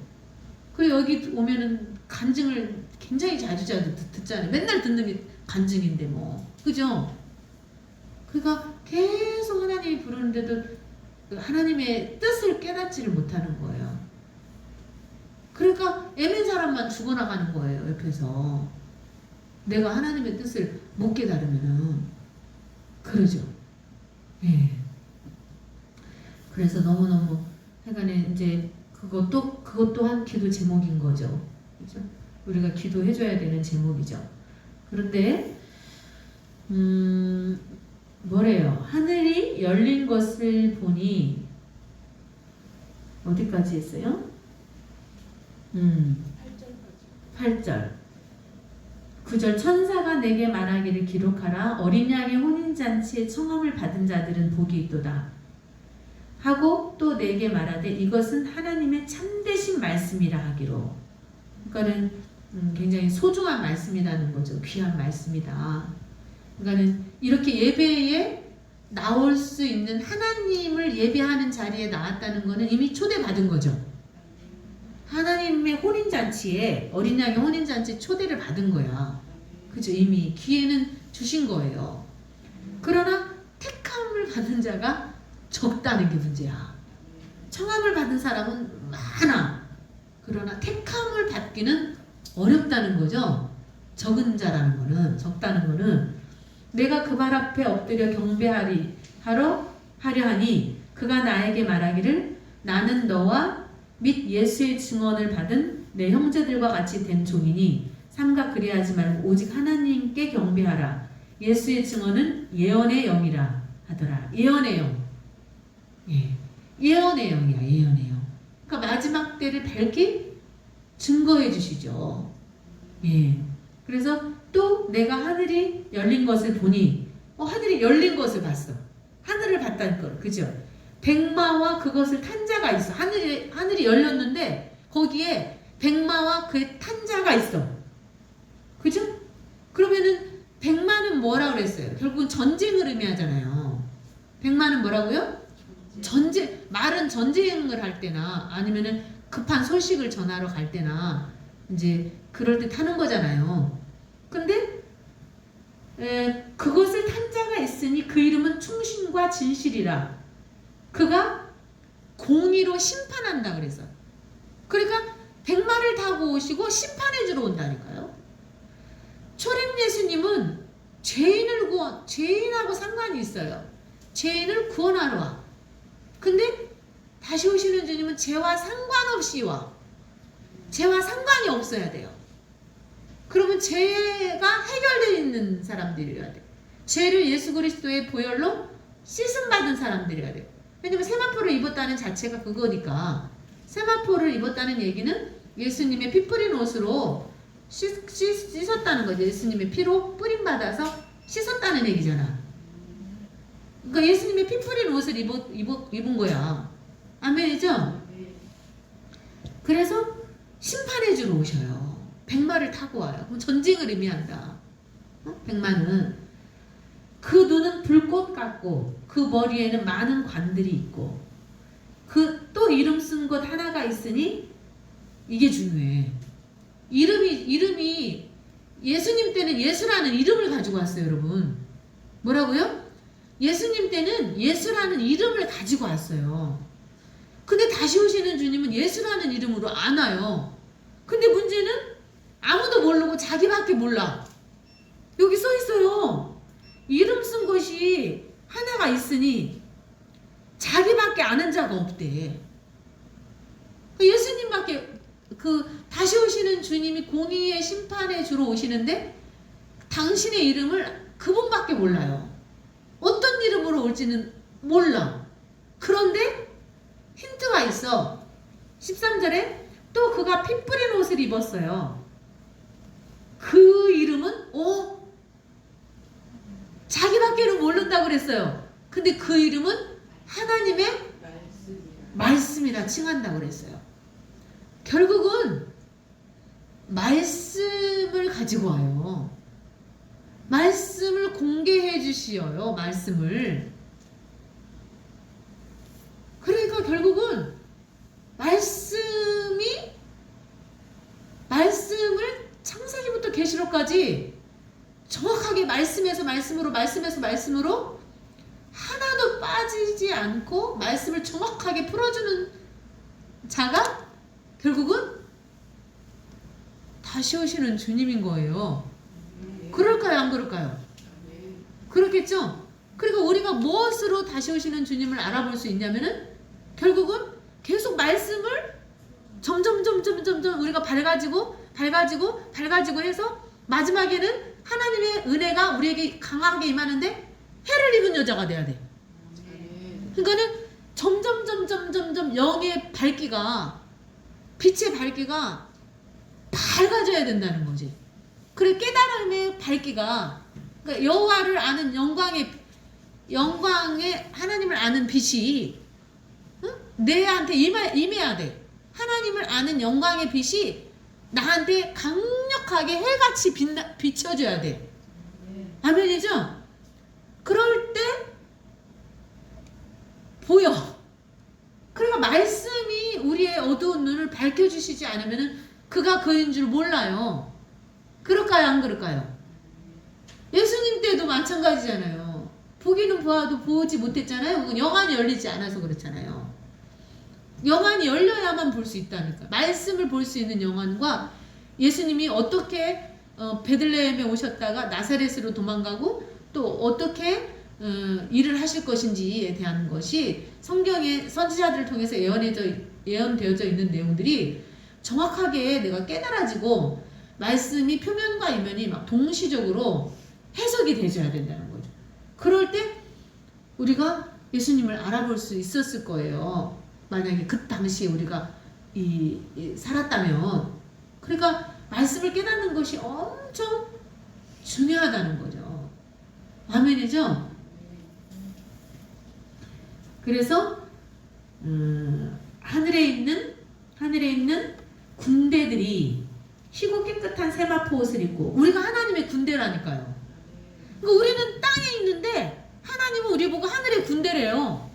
그리고 여기 오면은 간증을 굉장히 자주 듣잖아요. 맨날 듣는 게 간증인데 뭐. 그죠? 그러니까 계속 하나님이 부르는데도 하나님의 뜻을 깨닫지를 못하는 거예요. 그러니까 애맨 사람만 죽어나가는 거예요. 옆에서. 내가 하나님의 뜻을 못 깨달으면은. 그러죠. 예. 그래서 너무너무 하여간에 이제 그것 또한 기도 제목인 거죠. 그죠? 우리가 기도해줘야 되는 제목이죠. 그런데 뭐래요? 하늘이 열린 것을 보니 어디까지 했어요? 8절 9절 천사가 내게 말하기를 기록하라. 어린 양의 혼인잔치에 청함을 받은 자들은 복이 있도다 하고 또 내게 말하되 이것은 하나님의 참되신 말씀이라 하기로. 그러니까는 굉장히 소중한 말씀이라는 거죠. 귀한 말씀이다. 그러니까는 이렇게 예배에 나올 수 있는 하나님을 예배하는 자리에 나왔다는 것은 이미 초대받은 거죠. 하나님의 혼인잔치에 어린 양의 혼인잔치에 초대를 받은 거야. 그죠? 이미 기회는 주신 거예요. 그러나 택함을 받은 자가 적다는 게 문제야. 청함을 받은 사람은 많아. 그러나 택함을 받기는 어렵다는 거죠. 적은 자라는 거는, 적다는 거는 내가 그 발 앞에 엎드려 경배하려 하니 그가 나에게 말하기를 나는 너와 및 예수의 증언을 받은 내 형제들과 같이 된 종이니 삼가 그리하지 말고 오직 하나님께 경배하라. 예수의 증언은 예언의 영이라 하더라. 예언의 영. 예. 예언의 영이야. 예언의 영. 그러니까 마지막 때를 밝히 증거해 주시죠. 예. 그래서 또 내가 하늘이 열린 것을 보니 하늘이 열린 것을 봤어. 하늘을 봤다는 걸. 그죠? 백마와 그것을 탄 자가 있어. 하늘이 열렸는데 거기에 백마와 그의 탄 자가 있어. 그죠? 그러면은 백마는 뭐라고 그랬어요? 결국은 전쟁을 의미하잖아요. 백마는 뭐라고요? 말은 전쟁을 할 때나 아니면은 급한 소식을 전하러 갈 때나 이제 그럴 때 타는 거잖아요. 근데 그것을 탄 자가 있으니 그 이름은 충신과 진실이라. 그가 공의로 심판한다 그래서. 그러니까 백마를 타고 오시고 심판해 주러 온다니까요. 초림 예수님은 죄인하고 상관이 있어요. 죄인을 구원하러 와. 근데 다시 오시는 주님은 죄와 상관없이 와. 죄와 상관이 없어야 돼요. 그러면 죄가 해결되어 있는 사람들이어야 돼. 죄를 예수 그리스도의 보혈로 씻음받은 사람들이어야 돼요. 왜냐면 세마포를 입었다는 자체가 그거니까. 세마포를 입었다는 얘기는 예수님의 피 뿌린 옷으로 씻었다는 거죠. 예수님의 피로 뿌림받아서 씻었다는 얘기잖아. 그러니까 예수님의 피 뿌린 옷을 입은 거야. 아멘이죠? 그래서 심판해 주러 오셔요. 백마를 타고 와요. 그럼 전쟁을 의미한다. 백마는 그 눈은 불꽃 같고 그 머리에는 많은 관들이 있고 그 또 이름 쓴 것 하나가 있으니 이게 중요해. 이름이 예수님 때는 예수라는 이름을 가지고 왔어요, 여러분. 뭐라고요? 예수님 때는 예수라는 이름을 가지고 왔어요. 근데 다시 오시는 주님은 예수라는 이름으로 안 와요. 근데 문제는 아무도 모르고 자기밖에 몰라. 여기 써 있어요. 이름 쓴 것이 하나가 있으니 자기밖에 아는 자가 없대. 예수님밖에 다시 오시는 주님이 공의의 심판에 주로 오시는데 당신의 이름을 그분밖에 몰라요. 어떤 이름으로 올지는 몰라. 그런데 힌트가 있어. 13절에 또 그가 피 뿌린 옷을 입었어요. 그 이름은 자기밖에는 모른다고 그랬어요. 근데 그 이름은 하나님의 말씀이라 칭한다고 그랬어요. 결국은 말씀을 가지고 와요. 말씀을 공개해 주시어요. 말씀을. 그러니까 결국은 말씀을 창세기부터 계시록까지 정확하게 말씀에서 말씀으로 하나도 빠지지 않고 말씀을 정확하게 풀어주는 자가 결국은 다시 오시는 주님인 거예요. 그럴까요? 안 그럴까요? 그렇겠죠? 그리고 우리가 무엇으로 다시 오시는 주님을 알아볼 수 있냐면은 결국은 계속 말씀을 점점 우리가 밝아지고 해서 마지막에는 하나님의 은혜가 우리에게 강하게 임하는데 해를 입은 여자가 돼야 돼. 그러니까는 점점 영의 밝기가, 빛의 밝기가 밝아져야 된다는 거지. 그래 깨달음의 밝기가, 그러니까 여호와를 아는 영광의 하나님을 아는 빛이 내한테 임해야 돼. 하나님을 아는 영광의 빛이 나한테 강력하게 해같이 비춰줘야 돼. 아멘이죠? 그럴 때 보여. 그러니까 말씀이 우리의 어두운 눈을 밝혀주시지 않으면 그가 그인 줄 몰라요. 그럴까요? 안 그럴까요? 예수님 때도 마찬가지잖아요. 보기는 보아도 보지 못했잖아요. 그건 영안이 열리지 않아서 그렇잖아요. 영안이 열려야만 볼 수 있다니까. 말씀을 볼 수 있는 영안과 예수님이 어떻게 베들레헴에 오셨다가 나사렛으로 도망가고 또 어떻게 일을 하실 것인지에 대한 것이 성경의 선지자들을 통해서 예언되어져 있는 내용들이 정확하게 내가 깨달아지고 말씀이 표면과 이면이 막 동시적으로 해석이 되어야 된다는 거죠. 그럴 때 우리가 예수님을 알아볼 수 있었을 거예요. 만약에 그 당시에 우리가 살았다면. 그러니까 말씀을 깨닫는 것이 엄청 중요하다는 거죠. 아멘이죠? 그래서 하늘에 있는 군대들이 희고 깨끗한 세마포 옷을 입고, 우리가 하나님의 군대라니까요. 그러니까 우리는 땅에 있는데 하나님은 우리 보고 하늘의 군대래요.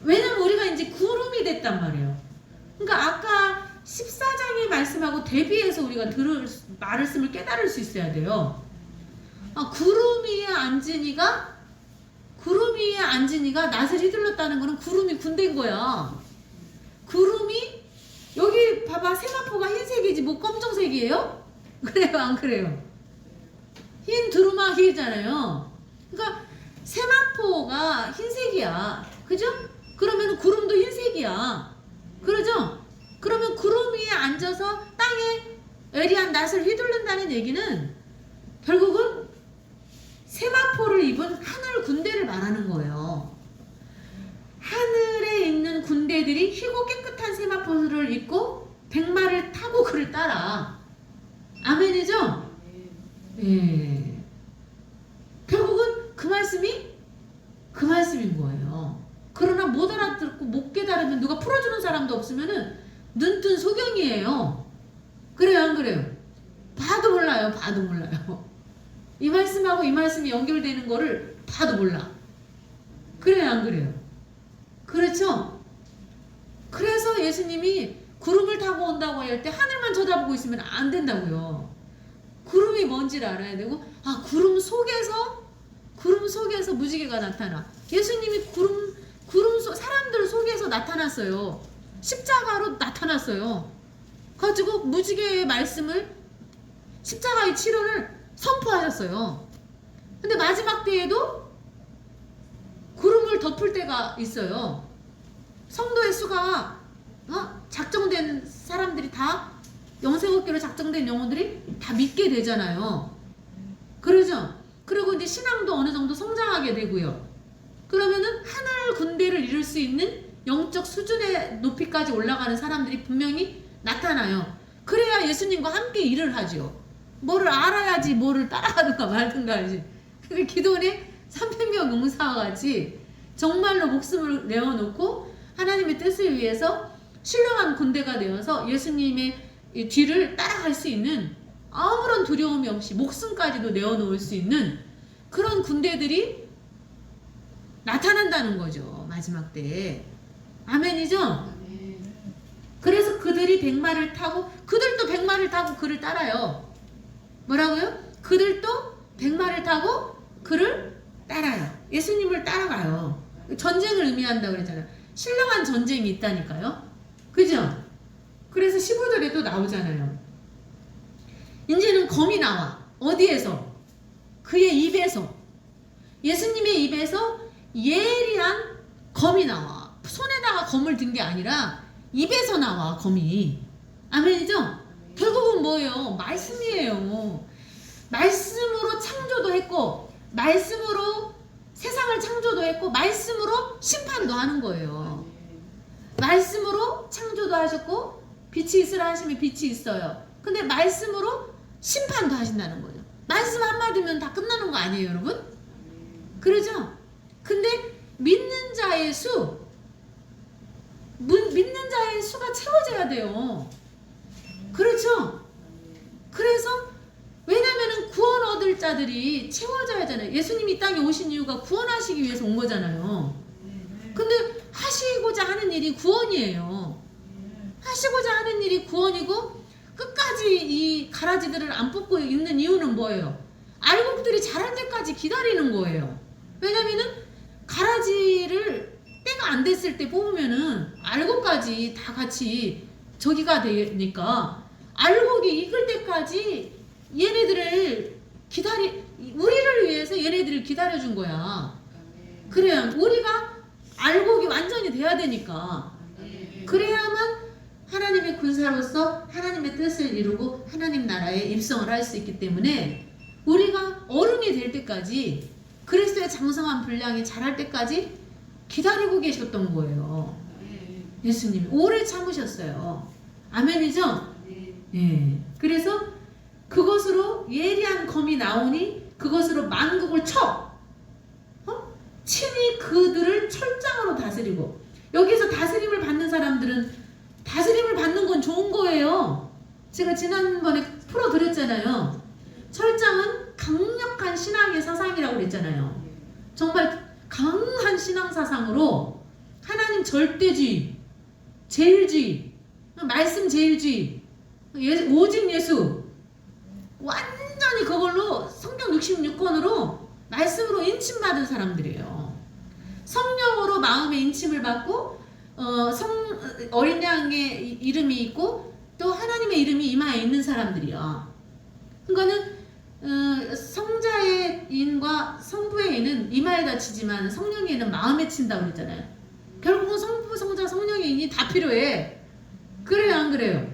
왜냐면 우리가 이제 구름이 됐단 말이에요. 그러니까 아까 14장의 말씀하고 대비해서 우리가 말씀을 깨달을 수 있어야 돼요. 구름 위에 앉은 이가 낫을 휘둘렀다는 거는 구름이 군대인 거야. 구름이 여기 봐봐, 세마포가 흰색이지 뭐 검정색이에요? 그래요, 안 그래요? 흰 두루마기잖아요. 그러니까 세마포가 흰색이야. 그죠? 그러면 구름도 흰색이야. 그러죠? 그러면 구름 위에 앉아서 땅에 예리한 낫을 휘둘른다는 얘기는 결국은 세마포를 입은 하늘 군대를 말하는 거예요. 하늘에 있는 군대들이 희고 깨끗한 세마포를 입고 백마를 타고 그를 따라. 아멘이죠? 예. 결국은 그 말씀인 거예요. 그러나 못 알아듣고 못 깨달으면 누가 풀어주는 사람도 없으면은 눈뜬 소경이에요. 그래요, 안 그래요? 봐도 몰라요. 이 말씀하고 이 말씀이 연결되는 거를 봐도 몰라. 그래요, 안 그래요? 그렇죠? 그래서 예수님이 구름을 타고 온다고 할 때 하늘만 쳐다보고 있으면 안 된다고요. 구름이 뭔지를 알아야 되고, 아, 구름 속에서 무지개가 나타나. 예수님이 사람들 속에서 나타났어요. 십자가로 나타났어요. 가지고 무지개의 말씀을, 십자가의 치료를 선포하셨어요. 근데 마지막 때에도 구름을 덮을 때가 있어요. 성도의 수가 작정된 사람들이 다, 영생업계로 작정된 영혼들이 다 믿게 되잖아요. 그러죠? 그리고 이제 신앙도 어느 정도 성장하게 되고요. 그러면은 하늘 군대를 이룰 수 있는 영적 수준의 높이까지 올라가는 사람들이 분명히 나타나요. 그래야 예수님과 함께 일을 하죠. 뭐를 알아야지 뭐를 따라가든가 말든가 하지. 근데 기도원의 300명 용사와 같이 정말로 목숨을 내어놓고 하나님의 뜻을 위해서 신령한 군대가 되어서 예수님의 이 뒤를 따라갈 수 있는, 아무런 두려움이 없이 목숨까지도 내어놓을 수 있는 그런 군대들이 나타난다는 거죠. 마지막 때에. 아멘이죠? 그래서 그들이 백마를 타고, 그들도 백마를 타고 그를 따라요. 뭐라고요? 그들도 백마를 타고 그를 따라요. 예수님을 따라가요. 전쟁을 의미한다고 그랬잖아요. 신령한 전쟁이 있다니까요. 그죠? 그래서 15절에도 나오잖아요. 이제는 검이 나와. 어디에서? 그의 입에서. 예수님의 입에서 예리한 검이 나와. 손에다가 검을 든 게 아니라 입에서 나와, 검이. 아멘이죠? 결국은 뭐예요? 말씀이에요. 말씀으로 창조도 했고, 말씀으로 세상을 창조도 했고, 말씀으로 심판도 하는 거예요. 말씀으로 창조도 하셨고, 빛이 있으라 하시면 빛이 있어요. 근데 말씀으로 심판도 하신다는 거죠. 말씀 한마디면 다 끝나는 거 아니에요, 여러분? 그러죠? 근데 믿는 자의 수가 채워져야 돼요. 그렇죠? 그래서 왜냐면은 구원 얻을 자들이 채워져야 하잖아요. 예수님이 이 땅에 오신 이유가 구원하시기 위해서 온 거잖아요. 근데 하시고자 하는 일이 구원이에요. 하시고자 하는 일이 구원이고, 끝까지 이 가라지들을 안 뽑고 있는 이유는 뭐예요? 알곡들이 자랄 때까지 기다리는 거예요. 왜냐면은 가라지를 때가 안 됐을 때 뽑으면은 알곡까지 다 같이 저기가 되니까, 알곡이 익을 때까지 얘네들을 우리를 위해서 얘네들을 기다려준 거야. 그래야 우리가 알곡이 완전히 돼야 되니까. 그래야만 하나님의 군사로서 하나님의 뜻을 이루고 하나님 나라에 입성을 할 수 있기 때문에, 우리가 어른이 될 때까지, 그리스도의 장성한 분량이 자랄 때까지 기다리고 계셨던 거예요. 예수님이 오래 참으셨어요. 아멘이죠? 예. 그래서 그것으로 예리한 검이 나오니 그것으로 만국을 친히 그들을 철장으로 다스리고. 여기서 다스림을 받는 사람들은, 다스림을 받는 건 좋은 거예요. 제가 지난번에 풀어드렸잖아요. 철장은 강력한 신앙의 사상이라고 그랬잖아요. 정말 강한 신앙 사상으로 하나님 절대주의, 제일주의, 말씀 제일주의, 오직 예수, 완전히 그걸로 성경 66권으로 말씀으로 인침받은 사람들이에요. 성령으로 마음의 인침을 받고, 어린 양의 이름이 있고 또 하나님의 이름이 이마에 있는 사람들이야. 그러니까는 성자의 인과 성부의 인은 이마에다 치지만 성령의 인은 마음에 친다고 그랬잖아요. 결국은 성부, 성자, 성령의 인이 다 필요해. 그래요, 안 그래요?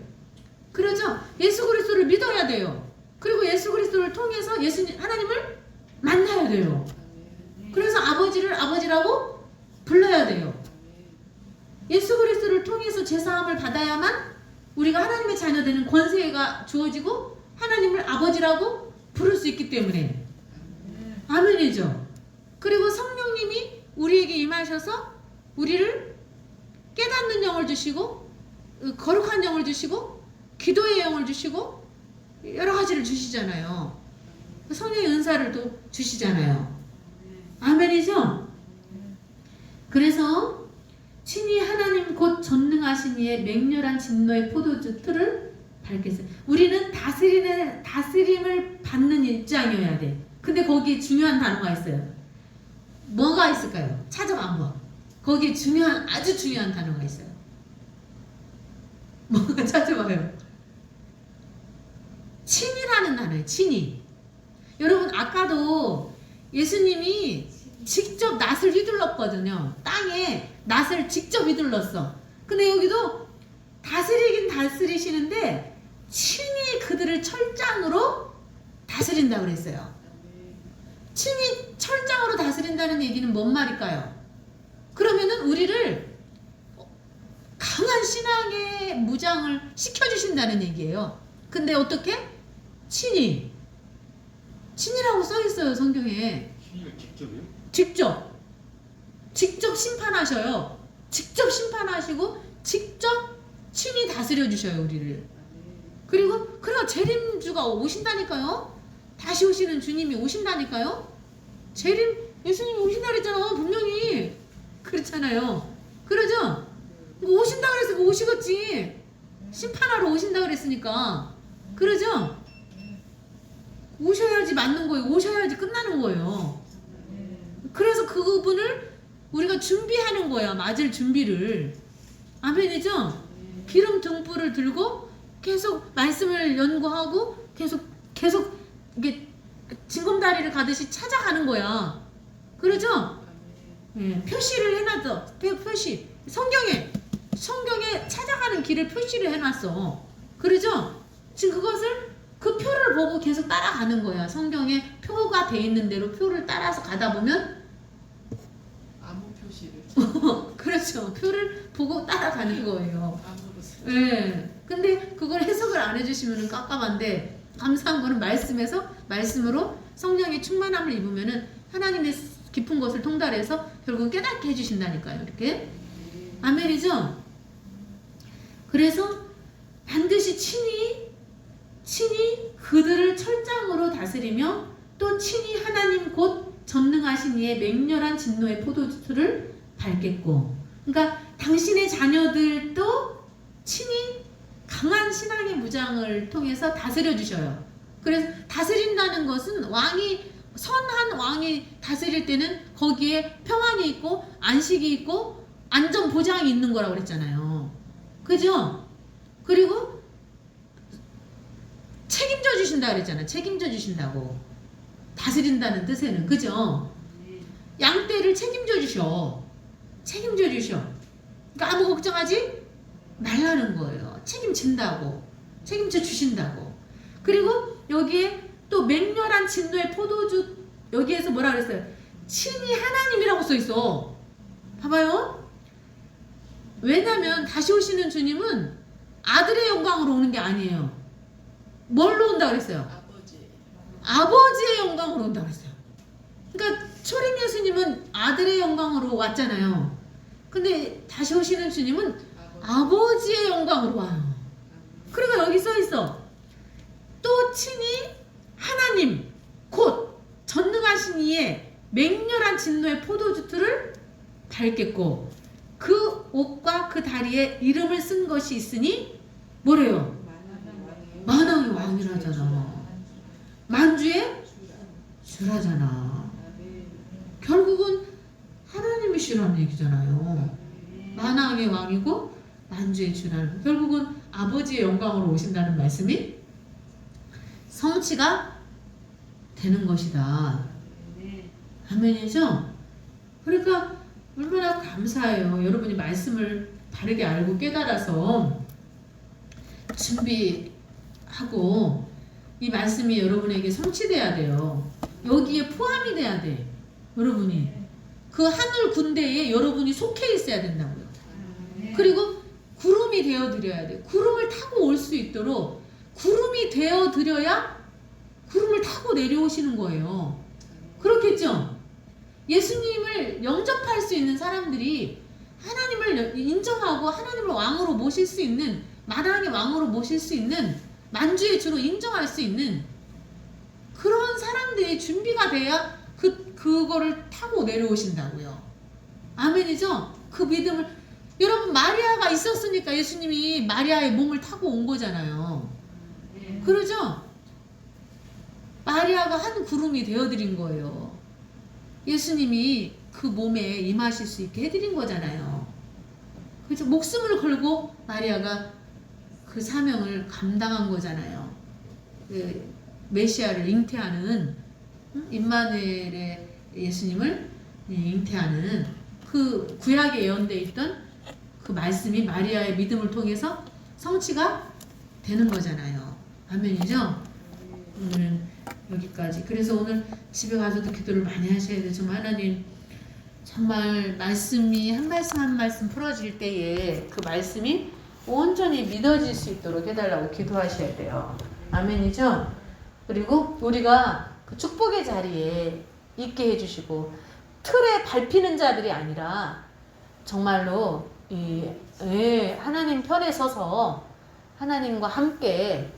그러죠? 예수 그리스도를 믿어야 돼요. 그리고 예수 그리스도를 통해서 하나님을 만나야 돼요. 그래서 아버지를 아버지라고 불러야 돼요. 예수 그리스도를 통해서 죄사함을 받아야만 우리가 하나님의 자녀 되는 권세가 주어지고 하나님을 아버지라고 부를 수 있기 때문에. 아멘이죠. 그리고 성령님이 우리에게 임하셔서 우리를 깨닫는 영을 주시고, 거룩한 영을 주시고, 기도의 영을 주시고, 여러 가지를 주시잖아요. 성령의 은사를 또 주시잖아요. 아멘이죠. 그래서 친히 하나님 곧 곧 전능하신 이의 맹렬한 진노의 포도주 틀을 밟겠어요. 우리는 다스림을 받는 입장이어야 돼. 근데 거기 중요한 단어가 있어요. 뭐가 있을까요? 찾아봐 한번. 거기 아주 중요한 단어가 있어요. 뭐가 찾아봐요. 친이라는 단어예요. 친이. 여러분 아까도 예수님이 직접 낫을 휘둘렀거든요. 땅에 낫을 직접 휘둘렀어. 근데 여기도 다스리긴 다스리시는데 친히 그들을 철장으로 다스린다고 그랬어요. 친히 철장으로 다스린다는 얘기는 뭔 말일까요? 그러면은 우리를 강한 신앙의 무장을 시켜주신다는 얘기예요. 근데 어떻게? 친이라고 써있어요 성경에. 신이가 직접이요? 직접 심판하셔요. 직접 심판하시고 직접 친히 다스려 주셔요 우리를. 그리고 재림주가 오신다니까요. 다시 오시는 주님이 오신다니까요. 예수님이 오신다 그랬잖아. 분명히 그렇잖아요. 그러죠? 오신다 그랬으니까 오시겠지. 심판하러 오신다 그랬으니까. 그러죠? 오셔야지 맞는 거예요. 오셔야지 끝나는 거예요. 그래서 그분을 우리가 준비하는 거야. 맞을 준비를. 아멘이죠? 기름 등불을 들고 계속 말씀을 연구하고 계속 이게 징검다리를 가듯이 찾아가는 거야. 그러죠? 예, 표시를 해놨어. 표시. 성경에 찾아가는 길을 표시를 해놨어. 그러죠? 지금 그 표를 보고 계속 따라가는 거야. 성경에 표가 돼 있는 대로 표를 따라서 가다 보면 아무 표시를 그렇죠. 표를 보고 따라가는 거예요. 아무것을. 예. 근데 그걸 해석을 안 해주시면 깝깝한데 감사한 거는 말씀으로 성령의 충만함을 입으면은 하나님의 깊은 것을 통달해서 결국은 깨닫게 해주신다니까요. 이렇게. 아멘이죠? 그래서 반드시 친히 그들을 철장으로 다스리며 또 친히 하나님 곧 전능하신 이의 맹렬한 진노의 포도주를 밟겠고, 그러니까 당신의 자녀들도 친히 강한 신앙의 무장을 통해서 다스려 주셔요. 그래서 다스린다는 것은 선한 왕이 다스릴 때는 거기에 평안이 있고 안식이 있고 안전 보장이 있는 거라고 그랬잖아요. 그죠? 그리고 책임져 주신다 그랬잖아. 책임져 주신다고. 다스린다는 뜻에는. 그죠? 양떼를 책임져 주셔. 그러니까 아무 걱정하지 말라는 거예요. 책임져 주신다고. 그리고 여기에 또 맹렬한 진노의 포도주, 여기에서 뭐라 그랬어요? 친히 하나님이라고 써 있어. 봐봐요. 왜냐면 다시 오시는 주님은 아들의 영광으로 오는 게 아니에요. 뭘로 온다 그랬어요? 아버지의 영광으로 온다 그랬어요. 그러니까 초림 예수님은 아들의 영광으로 왔잖아요. 근데 다시 오시는 주님은 아버지의 영광으로 와요. 그리고 여기 써 있어. 또 친히 하나님 곧 전능하신 이의 맹렬한 진노의 포도주틀을 밟겠고 그 옷과 그 다리에 이름을 쓴 것이 있으니 뭐래요? 만왕의 왕이라잖아. 만주의 주라잖아. 결국은 하나님이시라는 얘기잖아요. 만왕의 왕이고 만주의 주라는, 결국은 아버지의 영광으로 오신다는 말씀이 성취가 되는 것이다. 아멘이죠? 그러니까 얼마나 감사해요. 여러분이 말씀을 바르게 알고 깨달아서 준비하고 이 말씀이 여러분에게 성취돼야 돼요. 여기에 포함이 돼야 돼. 여러분이 그 하늘 군대에 여러분이 속해 있어야 된다고요. 그리고 구름이 되어드려야 돼. 구름을 타고 올 수 있도록 구름이 되어드려야 구름을 타고 내려오시는 거예요. 그렇겠죠? 예수님을 영접할 수 있는 사람들이 하나님을 인정하고 하나님을 왕으로 모실 수 있는, 만왕의 왕으로 모실 수 있는, 만주의 주로 인정할 수 있는 그런 사람들이 준비가 돼야 그거를 타고 내려오신다고요. 아멘이죠? 그 믿음을 여러분 마리아가 있었으니까 예수님이 마리아의 몸을 타고 온 거잖아요. 그러죠? 마리아가 한 구름이 되어드린 거예요. 예수님이 그 몸에 임하실 수 있게 해드린 거잖아요. 그래서 목숨을 걸고 마리아가 그 사명을 감당한 거잖아요. 그 메시아를 잉태하는 임마누엘의 예수님을 잉태하는 그 구약에 예언되어 있던 그 말씀이 마리아의 믿음을 통해서 성취가 되는 거잖아요. 아멘이죠? 오늘 여기까지. 그래서 오늘 집에 가서도 기도를 많이 하셔야 돼요. 정말 하나님, 정말 말씀이 한 말씀 한 말씀 풀어질 때에 그 말씀이 온전히 믿어질 수 있도록 해달라고 기도하셔야 돼요. 아멘이죠? 그리고 우리가 그 축복의 자리에 있게 해주시고, 틀에 밟히는 자들이 아니라 정말로 하나님 편에 서서 하나님과 함께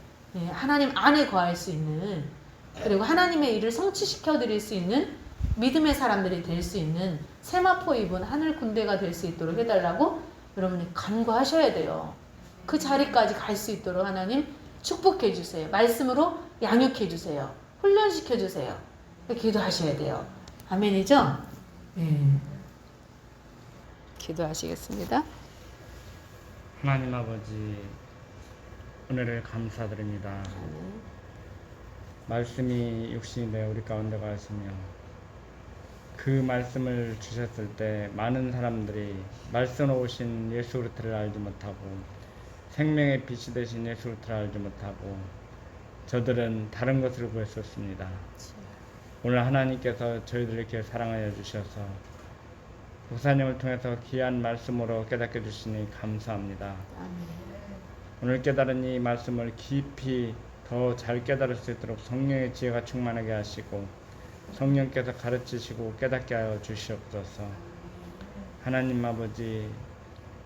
하나님 안에 거할 수 있는, 그리고 하나님의 일을 성취시켜 드릴 수 있는 믿음의 사람들이 될 수 있는 세마포 입은 하늘 군대가 될 수 있도록 해달라고 여러분이 간구하셔야 돼요. 그 자리까지 갈 수 있도록 하나님 축복해 주세요. 말씀으로 양육해 주세요. 훈련시켜 주세요. 기도하셔야 돼요. 아멘이죠? 기도하시겠습니다. 하나님 아버지, 은혜를 감사드립니다. 말씀이 육신이 되어 우리 가운데 가시며 그 말씀을 주셨을 때 많은 사람들이 말씀으로 오신 예수 그리스도를 알지 못하고 생명의 빛이 되신 예수 그리스도를 알지 못하고 저들은 다른 것을 구했었습니다. 오늘 하나님께서 저희들을 이렇게 사랑하여 주셔서 목사님을 통해서 귀한 말씀으로 깨닫게 주시니 감사합니다. 오늘 깨달은 이 말씀을 깊이 더 잘 깨달을 수 있도록 성령의 지혜가 충만하게 하시고 성령께서 가르치시고 깨닫게 하여 주시옵소서. 하나님 아버지,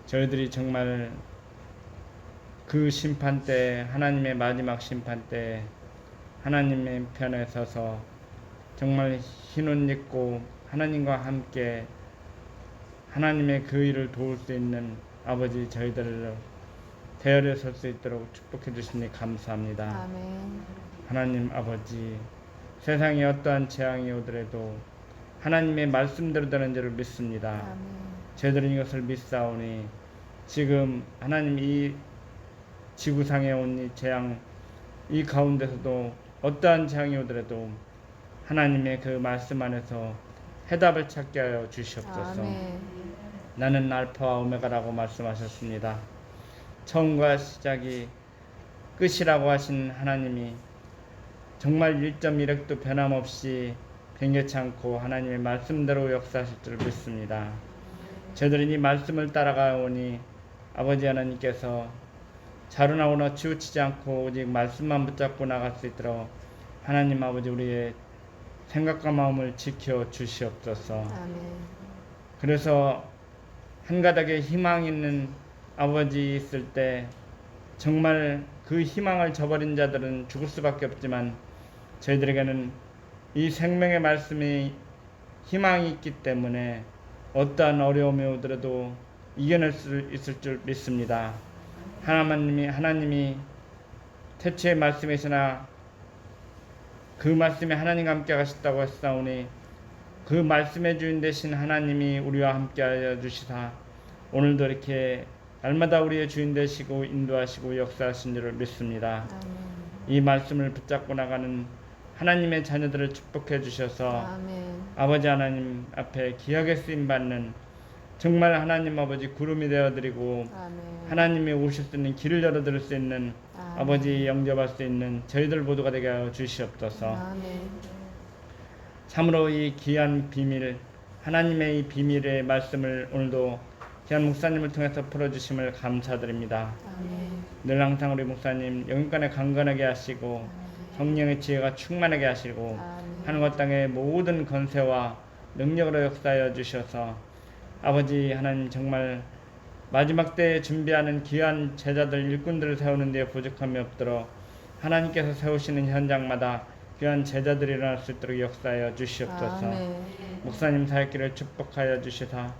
저희들이 정말 그 심판 때, 하나님의 마지막 심판 때 하나님의 편에 서서 정말 흰옷 입고 하나님과 함께 하나님의 그 일을 도울 수 있는 아버지, 저희들을 대열에 설 수 있도록 축복해 주시니 감사합니다. 아멘. 하나님 아버지, 세상에 어떠한 재앙이 오더라도 하나님의 말씀대로 되는 줄을 믿습니다. 아멘. 저희들은 이것을 믿사오니 지금 하나님 이 지구상에 온 이 재앙, 이 가운데서도 어떠한 재앙이 오더라도 하나님의 그 말씀 안에서 해답을 찾게 하여 주시옵소서. 아멘. 나는 알파와 오메가라고 말씀하셨습니다. 처음과 시작이 끝이라고 하신 하나님이 정말 1.1획도 변함없이 변개치 않고 하나님의 말씀대로 역사하실 줄 믿습니다. 저희들은 이 말씀을 따라가오니 아버지 하나님께서 자루나 오나 치우치지 않고 오직 말씀만 붙잡고 나갈 수 있도록 하나님 아버지 우리의 생각과 마음을 지켜 주시옵소서. 아멘. 그래서 한 가닥의 희망 있는 아버지 있을 때 정말 그 희망을 저버린 자들은 죽을 수밖에 없지만 저희들에게는 이 생명의 말씀이 희망이 있기 때문에 어떠한 어려움이 오더라도 이겨낼 수 있을 줄 믿습니다. 하나님이 태초의 말씀이시나 그 말씀이 하나님과 함께 하셨다고 했사오니 그 말씀의 주인 되신 하나님이 우리와 함께 하여 주시사 오늘도 이렇게 날마다 우리의 주인 되시고 인도하시고 역사하신 줄을 믿습니다. 아멘. 이 말씀을 붙잡고 나가는 하나님의 자녀들을 축복해 주셔서 아멘. 아버지 하나님 앞에 귀하게 쓰임 받는 정말 하나님 아버지 구름이 되어드리고 아멘. 하나님이 오실 수 있는 길을 열어드릴 수 있는 아멘. 아버지 영접할 수 있는 저희들 모두가 되게 하여 주시옵소서. 아멘. 참으로 이 귀한 비밀, 하나님의 이 비밀의 말씀을 오늘도 귀한 목사님을 통해서 풀어주심을 감사드립니다. 아멘. 늘 항상 우리 목사님 영육간에 강건하게 하시고 성령의 지혜가 충만하게 하시고 아멘. 하늘과 땅의 모든 권세와 능력으로 역사하여 주셔서 아버지 하나님 정말 마지막 때에 준비하는 귀한 제자들 일꾼들을 세우는 데 부족함이 없도록 하나님께서 세우시는 현장마다 귀한 제자들이 일어날 수 있도록 역사하여 주시옵소서. 아멘. 목사님 사역길을 축복하여 주시사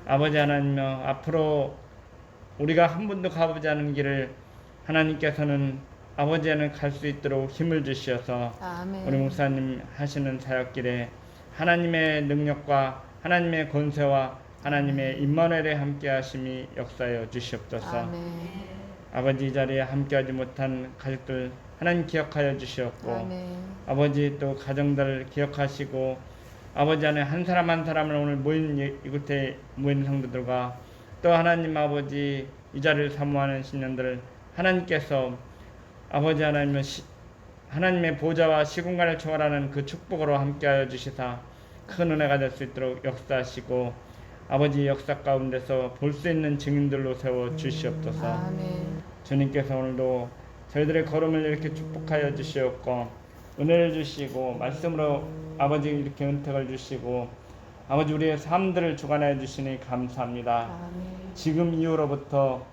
아버지 하나님 앞으로 우리가 한 번도 가보지 않은 길을 하나님께서는 아버지는 갈 수 있도록 힘을 주시어서 아멘. 우리 목사님 하시는 사역길에 하나님의 능력과 하나님의 권세와 하나님의 임마누엘의 함께 하심이 역사하여 주시옵소서. 아멘. 아버지 이 자리에 함께하지 못한 가족들 하나님 기억하여 주시옵고 아멘. 아버지 또 가정들을 기억하시고 아버지 안에 한 사람 한 사람을 오늘 모인 이곳에 모인 성도들과 또 하나님 아버지 이 자리를 사모하는 신령들을 하나님께서 아버지 하나님의 보좌와 시공간을 초월하는 그 축복으로 함께하여 주시사 큰 은혜가 될 수 있도록 역사하시고 아버지 역사 가운데서 볼 수 있는 증인들로 세워 주시옵소서. 아멘. 주님께서 오늘도 저희들의 걸음을 이렇게 축복하여 주시옵고 은혜를 주시고 말씀으로 아버지 이렇게 은택을 주시고 아버지 우리의 삶들을 주관하여 주시니 감사합니다. 아멘. 지금 이후로부터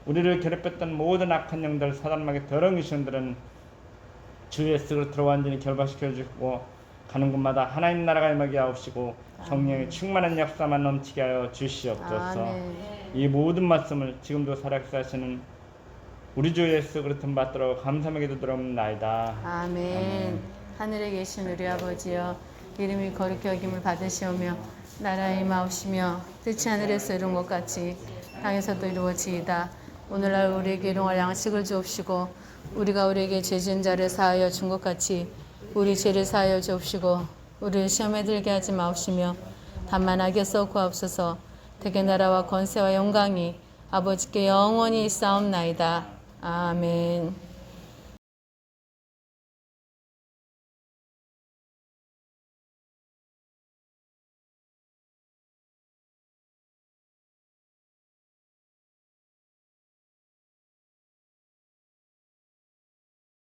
우리를 괴롭혔던 모든 악한 영들 사단마귀 더러운 귀신들은 주 예수로 들어완전히 결박시켜 주시고 가는 곳마다 하나님 나라가 임하게 하옵시고 성령의 충만한 역사만 넘치게 하여 주시옵소서. 아멘. 이 모든 말씀을 지금도 살아계시는 우리 주 예수 그리스도 받들어 감사하게 기도드리옵나이다. 아멘. 하늘에 계신 우리 아버지여, 이름이 거룩히 여김을 받으시오며 나라에 임하옵시며 뜻이 하늘에서 이룬 것 같이 땅에서도 이루어지이다. 오늘날 우리에게 일용할 양식을 주옵시고 우리가 우리에게 죄 지은 자를 사하여 준 것 같이 우리 죄를 사하여 주옵시고 우리를 시험에 들게 하지 마옵시며 다만 악에서 구하옵소서. 대개 나라와 권세와 영광이 아버지께 영원히 있사옵나이다. 아멘.